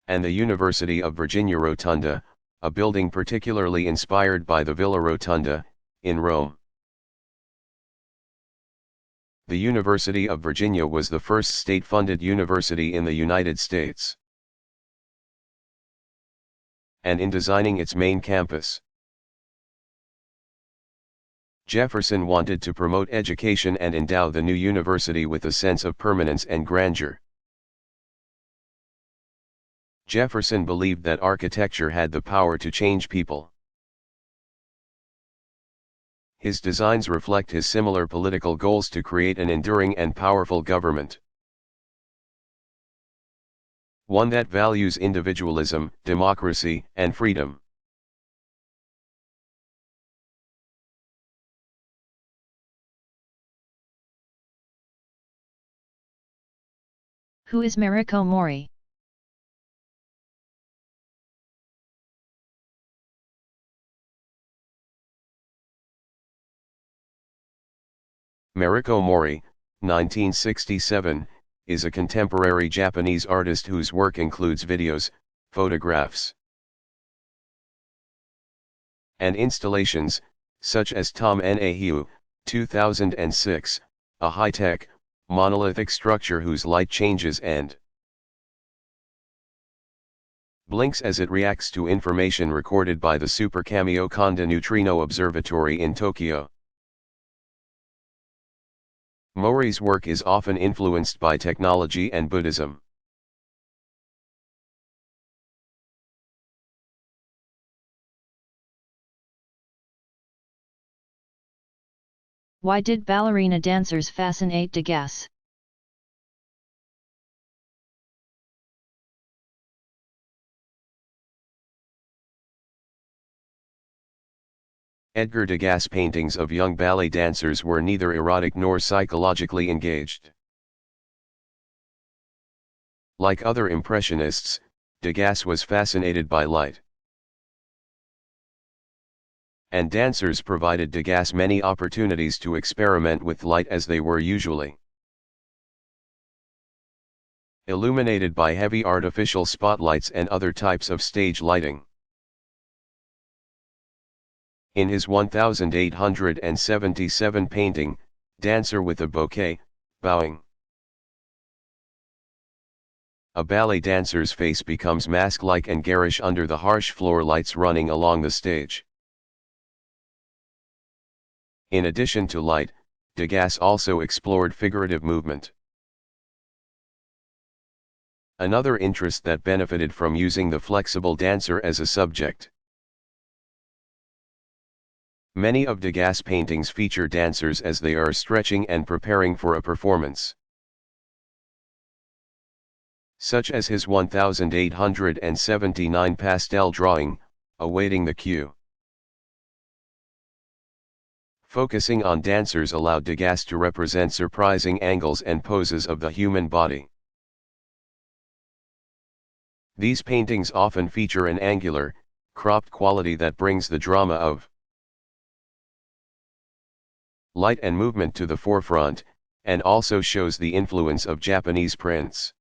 and the University of Virginia Rotunda, a building particularly inspired by the Villa Rotunda, in Rome. The University of Virginia was the first state-funded university in the United States. And in designing its main campus, Jefferson wanted to promote education and endow the new university with a sense of permanence and grandeur. Jefferson believed that architecture had the power to change people. His designs reflect his similar political goals to create an enduring and powerful government, one that values individualism, democracy, and freedom. Who is Mariko Mori? Mariko Mori, 1967, is a contemporary Japanese artist whose work includes videos, photographs, and installations, such as Tom Nahiu, 2006, a high-tech, monolithic structure whose light changes and blinks as it reacts to information recorded by the Super Kamiokanda Neutrino Observatory in Tokyo. Mori's work is often influenced by technology and Buddhism. Why did ballerina dancers fascinate Degas? Edgar Degas' paintings of young ballet dancers were neither erotic nor psychologically engaged. Like other impressionists, Degas was fascinated by light. And dancers provided Degas many opportunities to experiment with light, as they were usually illuminated by heavy artificial spotlights and other types of stage lighting. In his 1877 painting, Dancer with a Bouquet, Bowing, a ballet dancer's face becomes mask-like and garish under the harsh floor lights running along the stage. In addition to light, Degas also explored figurative movement. Another interest that benefited from using the flexible dancer as a subject. Many of Degas' paintings feature dancers as they are stretching and preparing for a performance, such as his 1879 pastel drawing, Awaiting the Cue. Focusing on dancers allowed Degas to represent surprising angles and poses of the human body. These paintings often feature an angular, cropped quality that brings the drama of light and movement to the forefront, and also shows the influence of Japanese prints.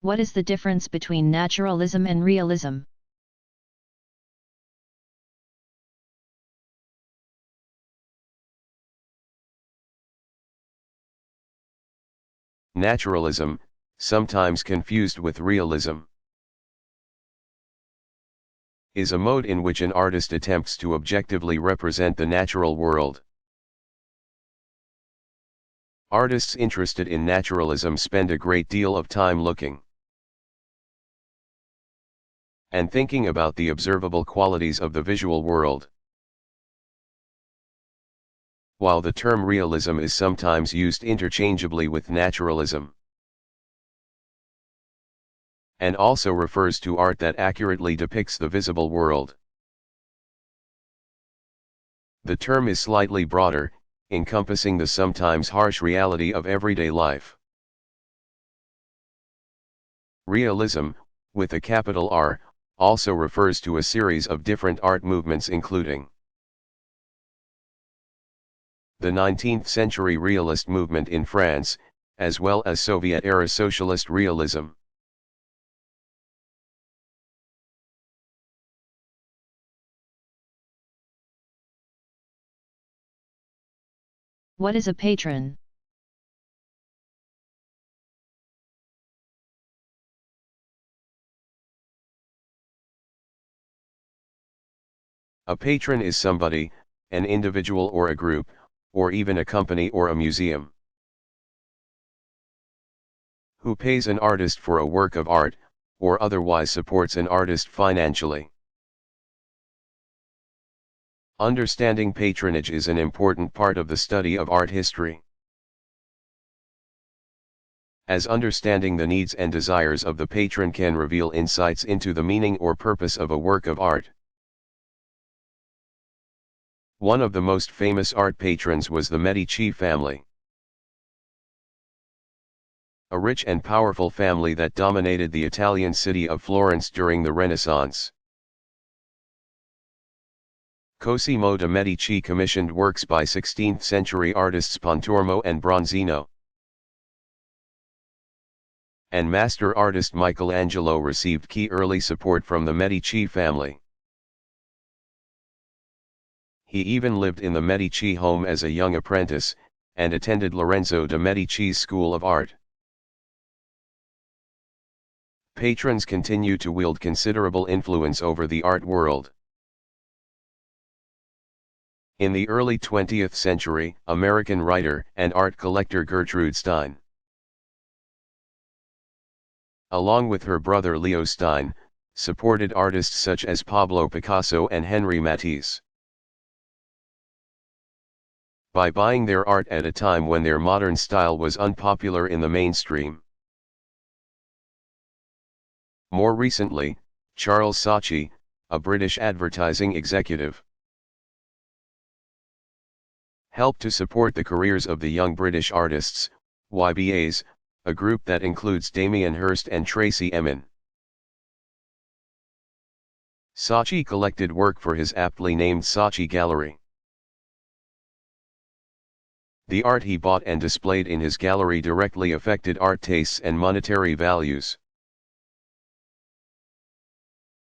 What is the difference between naturalism and realism? Naturalism, sometimes confused with realism, is a mode in which an artist attempts to objectively represent the natural world. Artists interested in naturalism spend a great deal of time looking and thinking about the observable qualities of the visual world, while the term realism is sometimes used interchangeably with naturalism, and also refers to art that accurately depicts the visible world. The term is slightly broader, encompassing the sometimes harsh reality of everyday life. Realism, with a capital R, also refers to a series of different art movements including the 19th-century realist movement in France, as well as Soviet-era socialist realism. What is a patron? A patron is somebody, an individual or a group, or even a company or a museum, who pays an artist for a work of art, or otherwise supports an artist financially. Understanding patronage is an important part of the study of art history, as understanding the needs and desires of the patron can reveal insights into the meaning or purpose of a work of art. One of the most famous art patrons was the Medici family, a rich and powerful family that dominated the Italian city of Florence during the Renaissance. Cosimo de' Medici commissioned works by 16th-century artists Pontormo and Bronzino, and master artist Michelangelo received key early support from the Medici family. He even lived in the Medici home as a young apprentice, and attended Lorenzo de' Medici's School of Art. Patrons continue to wield considerable influence over the art world. In the early 20th century, American writer and art collector Gertrude Stein, along with her brother Leo Stein, supported artists such as Pablo Picasso and Henri Matisse. by buying their art at a time when their modern style was unpopular in the mainstream. More recently, Charles Saatchi, a British advertising executive, helped to support the careers of the Young British Artists, YBAs, a group that includes Damien Hirst and Tracey Emin. Saatchi collected work for his aptly named Saatchi Gallery. The art he bought and displayed in his gallery directly affected art tastes and monetary values.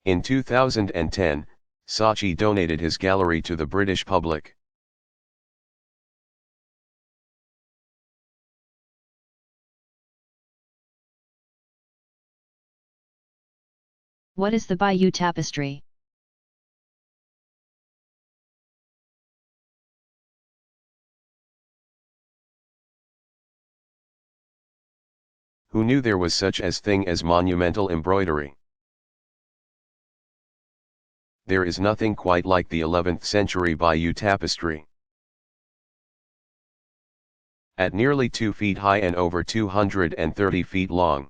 In 2010, Saatchi donated his gallery to the British public. What is the Bayeux Tapestry? Who knew there was such as thing as monumental embroidery? There is nothing quite like the 11th century Bayeux Tapestry. At nearly 2 feet high and over 230 feet long.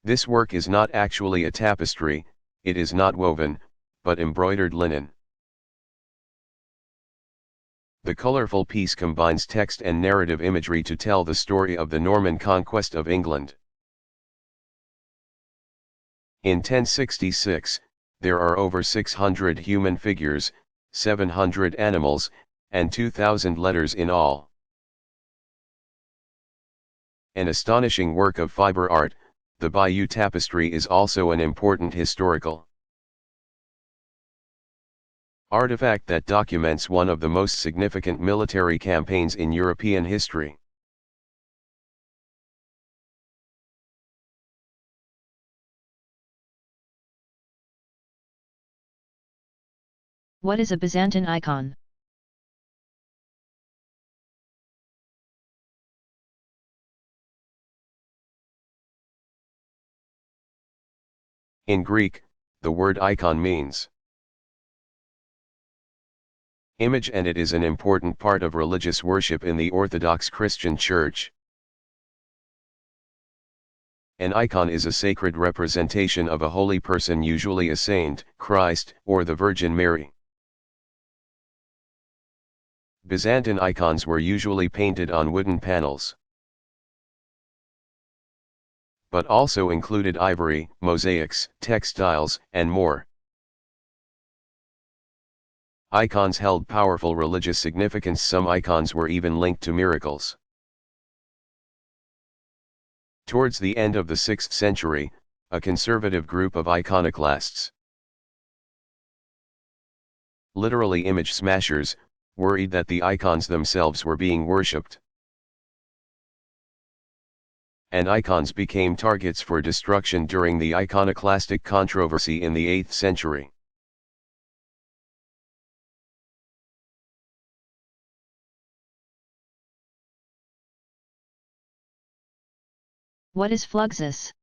This work is not actually a tapestry, it is not woven, but embroidered linen. The colorful piece combines text and narrative imagery to tell the story of the Norman conquest of England. In 1066, there are over 600 human figures, 700 animals, and 2,000 letters in all. An astonishing work of fiber art, the Bayeux Tapestry is also an important historical artifact that documents one of the most significant military campaigns in European history. What is a Byzantine icon? In Greek, the word icon means image, and it is an important part of religious worship in the Orthodox Christian Church. An icon is a sacred representation of a holy person, usually a saint, Christ, or the Virgin Mary. Byzantine icons were usually painted on wooden panels, but also included ivory, mosaics, textiles, and more. Icons held powerful religious significance. Some icons were even linked to miracles. Towards the end of the 6th century, a conservative group of iconoclasts, literally image smashers, worried that the icons themselves were being worshipped, and icons became targets for destruction during the iconoclastic controversy in the 8th century. What is Fluxus?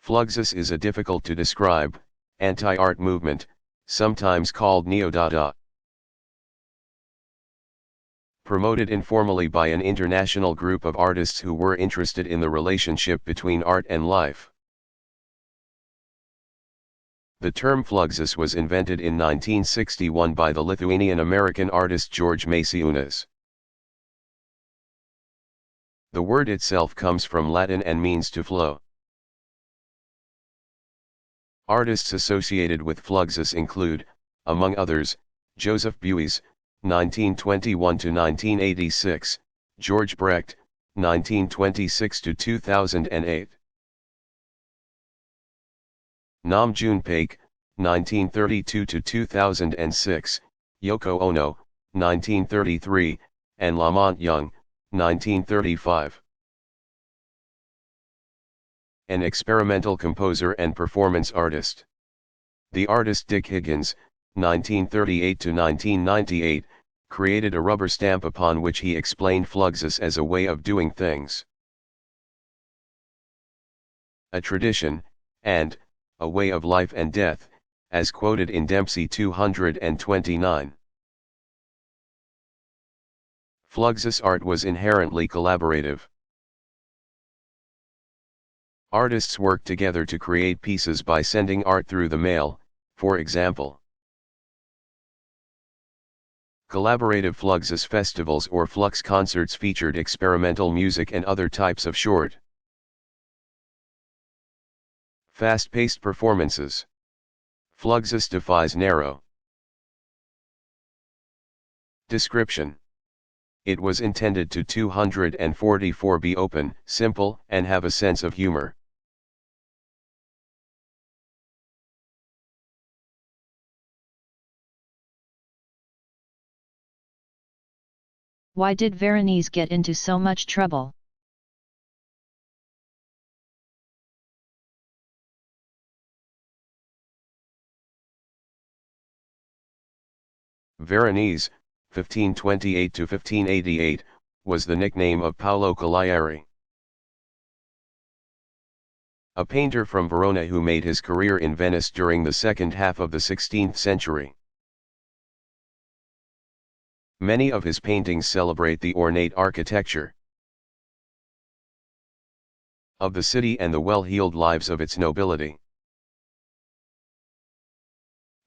Fluxus is a difficult to describe, anti-art movement, sometimes called Neo-Dada, promoted informally by an international group of artists who were interested in the relationship between art and life. The term Fluxus was invented in 1961 by the Lithuanian-American artist George Maciunas. The word itself comes from Latin and means to flow. Artists associated with Fluxus include, among others, Joseph Beuys, 1921–1986, George Brecht, 1926–2008. Nam June Paik, 1932–2006, Yoko Ono, 1933, and Lamont Young, 1935. An experimental composer and performance artist. The artist Dick Higgins, 1938–1998, created a rubber stamp upon which he explained Fluxus as a way of doing things. a tradition, and a way of life and death, as quoted in Dempsey 229. Fluxus art was inherently collaborative. Artists worked together to create pieces by sending art through the mail, for example. Collaborative Fluxus festivals or Flux concerts featured experimental music and other types of short, fast-paced performances. Fluxus defies narrow description. It was intended to 244 be open, simple, and have a sense of humor. Why did Veronese get into so much trouble? Veronese, 1528 to 1588, was the nickname of Paolo Cagliari, a painter from Verona who made his career in Venice during the second half of the 16th century. Many of his paintings celebrate the ornate architecture of the city and the well-heeled lives of its nobility.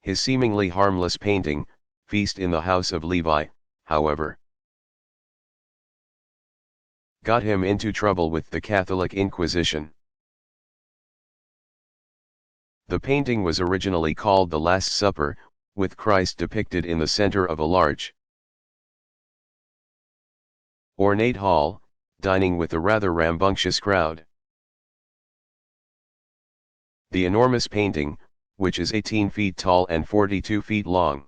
His seemingly harmless painting, Feast in the House of Levi, however, got him into trouble with the Catholic Inquisition. The painting was originally called The Last Supper, with Christ depicted in the center of a large, ornate hall, dining with a rather rambunctious crowd. The enormous painting, which is 18 feet tall and 42 feet long,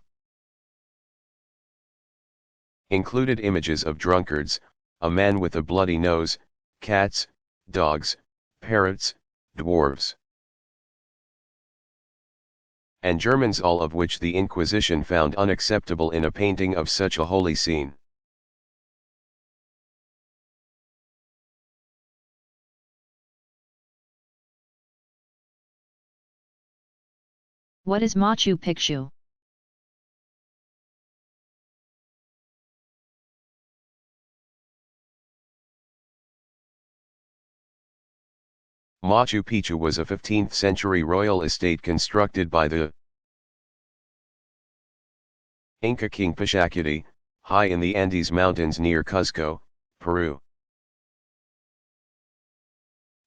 included images of drunkards, a man with a bloody nose, cats, dogs, parrots, dwarves, and Germans, all of which the Inquisition found unacceptable in a painting of such a holy scene. What is Machu Picchu? Machu Picchu was a 15th century royal estate constructed by the Inca king Pachacuti, high in the Andes Mountains near Cuzco, Peru.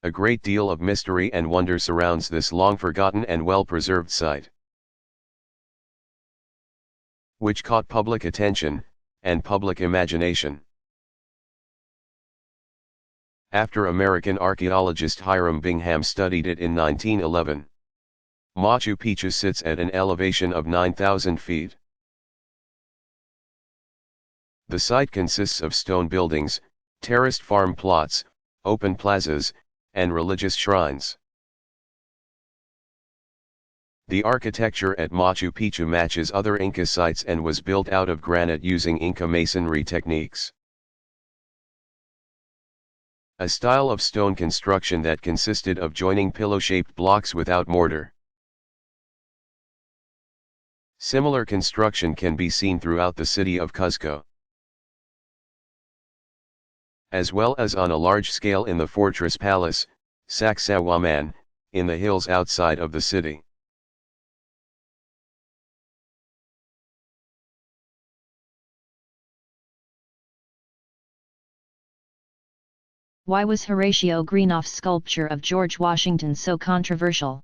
A great deal of mystery and wonder surrounds this long-forgotten and well-preserved site, which caught public attention and public imagination after American archaeologist Hiram Bingham studied it in 1911. Machu Picchu sits at an elevation of 9,000 feet. The site consists of stone buildings, terraced farm plots, open plazas, and religious shrines. The architecture at Machu Picchu matches other Inca sites and was built out of granite using Inca masonry techniques, a style of stone construction that consisted of joining pillow-shaped blocks without mortar. Similar construction can be seen throughout the city of Cuzco, as well as on a large scale in the fortress palace, Sacsayhuaman, in the hills outside of the city. Why was Horatio Greenough's sculpture of George Washington so controversial?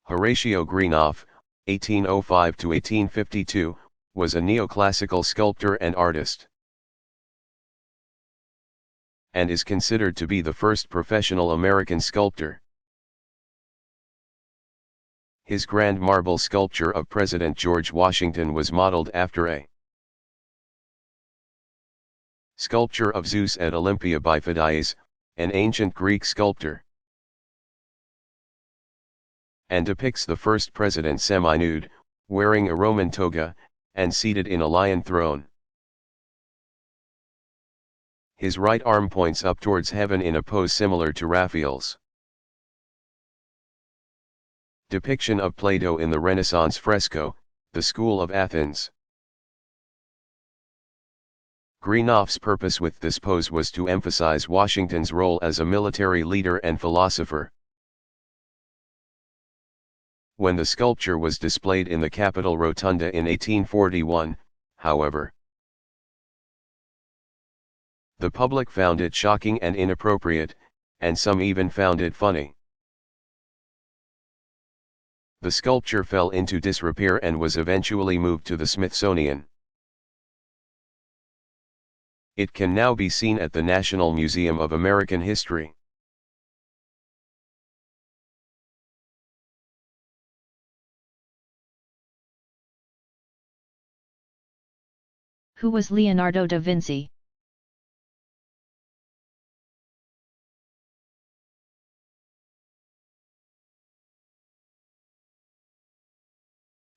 Horatio Greenough, 1805 to 1852, was a neoclassical sculptor and artist, and is considered to be the first professional American sculptor. His grand marble sculpture of President George Washington was modeled after a sculpture of Zeus at Olympia by Phidias, an ancient Greek sculptor, and depicts the first president semi-nude, wearing a Roman toga, and seated in a lion throne. His right arm points up towards heaven in a pose similar to Raphael's. Depiction of Plato in the Renaissance fresco, The School of Athens. Greenough's purpose with this pose was to emphasize Washington's role as a military leader and philosopher. When the sculpture was displayed in the Capitol Rotunda in 1841, however, the public found it shocking and inappropriate, and some even found it funny. The sculpture fell into disrepair and was eventually moved to the Smithsonian. It can now be seen at the National Museum of American History. Who was Leonardo da Vinci?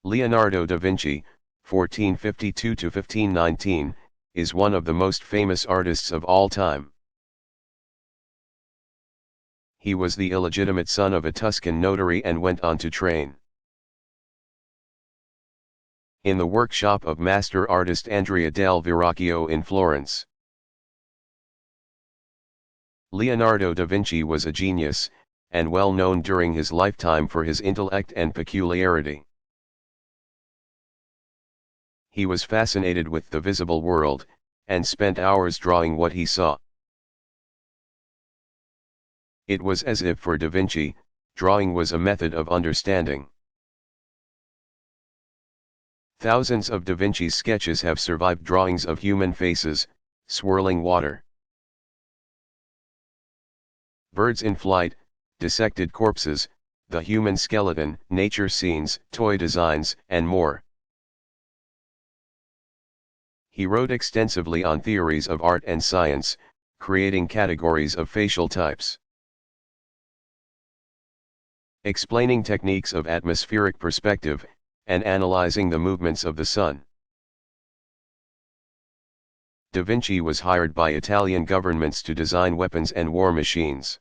Leonardo da Vinci, 1452–1519, is one of the most famous artists of all time. He was the illegitimate son of a Tuscan notary and went on to train in the workshop of master artist Andrea del Verrocchio in Florence. Leonardo da Vinci was a genius, and well known during his lifetime for his intellect and peculiarity. He was fascinated with the visible world, and spent hours drawing what he saw. It was as if for Da Vinci, drawing was a method of understanding. Thousands of Da Vinci's sketches have survived drawings of human faces, swirling water, birds in flight, dissected corpses, the human skeleton, nature scenes, toy designs, and more. He wrote extensively on theories of art and science, creating categories of facial types, explaining techniques of atmospheric perspective, and analyzing the movements of the sun. Da Vinci was hired by Italian governments to design weapons and war machines,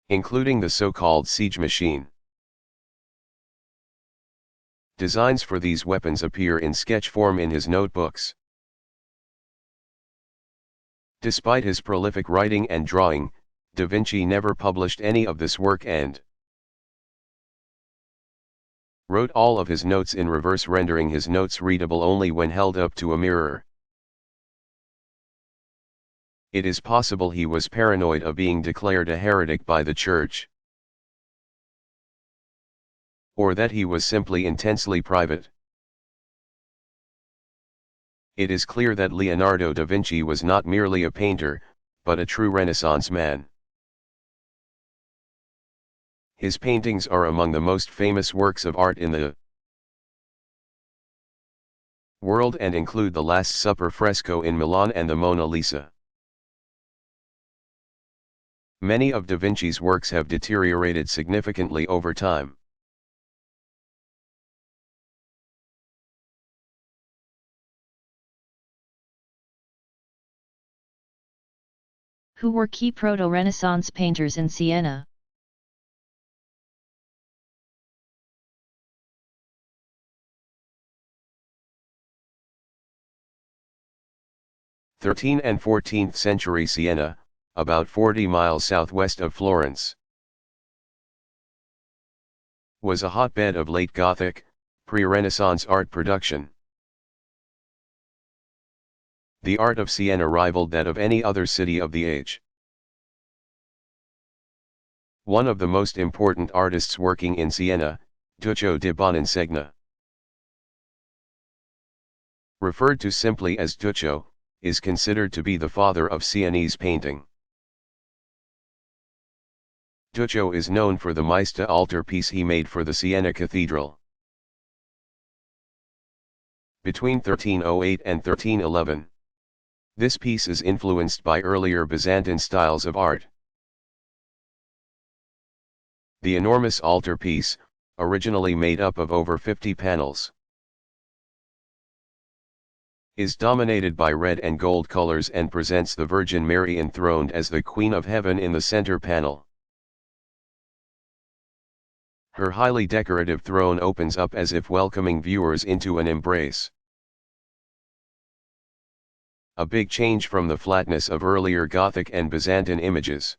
including the so-called siege machine. Designs for these weapons appear in sketch form in his notebooks. Despite his prolific writing and drawing, Da Vinci never published any of this work and wrote all of his notes in reverse, rendering his notes readable only when held up to a mirror. It is possible he was paranoid of being declared a heretic by the Church, or that he was simply intensely private. It is clear that Leonardo da Vinci was not merely a painter, but a true Renaissance man. His paintings are among the most famous works of art in the world and include the Last Supper fresco in Milan and the Mona Lisa. Many of da Vinci's works have deteriorated significantly over time. Who were key Proto-Renaissance painters in Siena? th and 14th century Siena, about 40 miles southwest of Florence, was a hotbed of late Gothic, pre-Renaissance art production. The art of Siena rivaled that of any other city of the age. One of the most important artists working in Siena, Duccio di Boninsegna, referred to simply as Duccio, is considered to be the father of Sienese painting. Duccio is known for the Maesta altarpiece he made for the Siena Cathedral. Between 1308 and 1311, this piece is influenced by earlier Byzantine styles of art. The enormous altarpiece, originally made up of over 50 panels. Is dominated by red and gold colors and presents the Virgin Mary enthroned as the Queen of Heaven in the center panel. Her highly decorative throne opens up as if welcoming viewers into an embrace. A big change from the flatness of earlier Gothic and Byzantine images.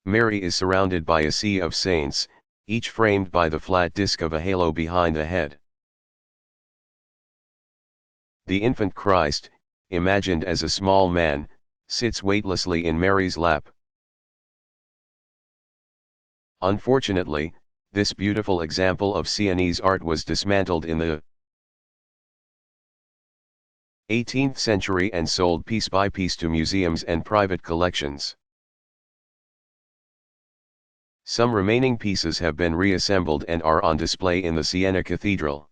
Mary is surrounded by a sea of saints, each framed by the flat disk of a halo behind the head. The infant Christ, imagined as a small man, sits weightlessly in Mary's lap. Unfortunately, this beautiful example of Sienese art was dismantled in the 18th century and sold piece by piece to museums and private collections. Some remaining pieces have been reassembled and are on display in the Siena Cathedral.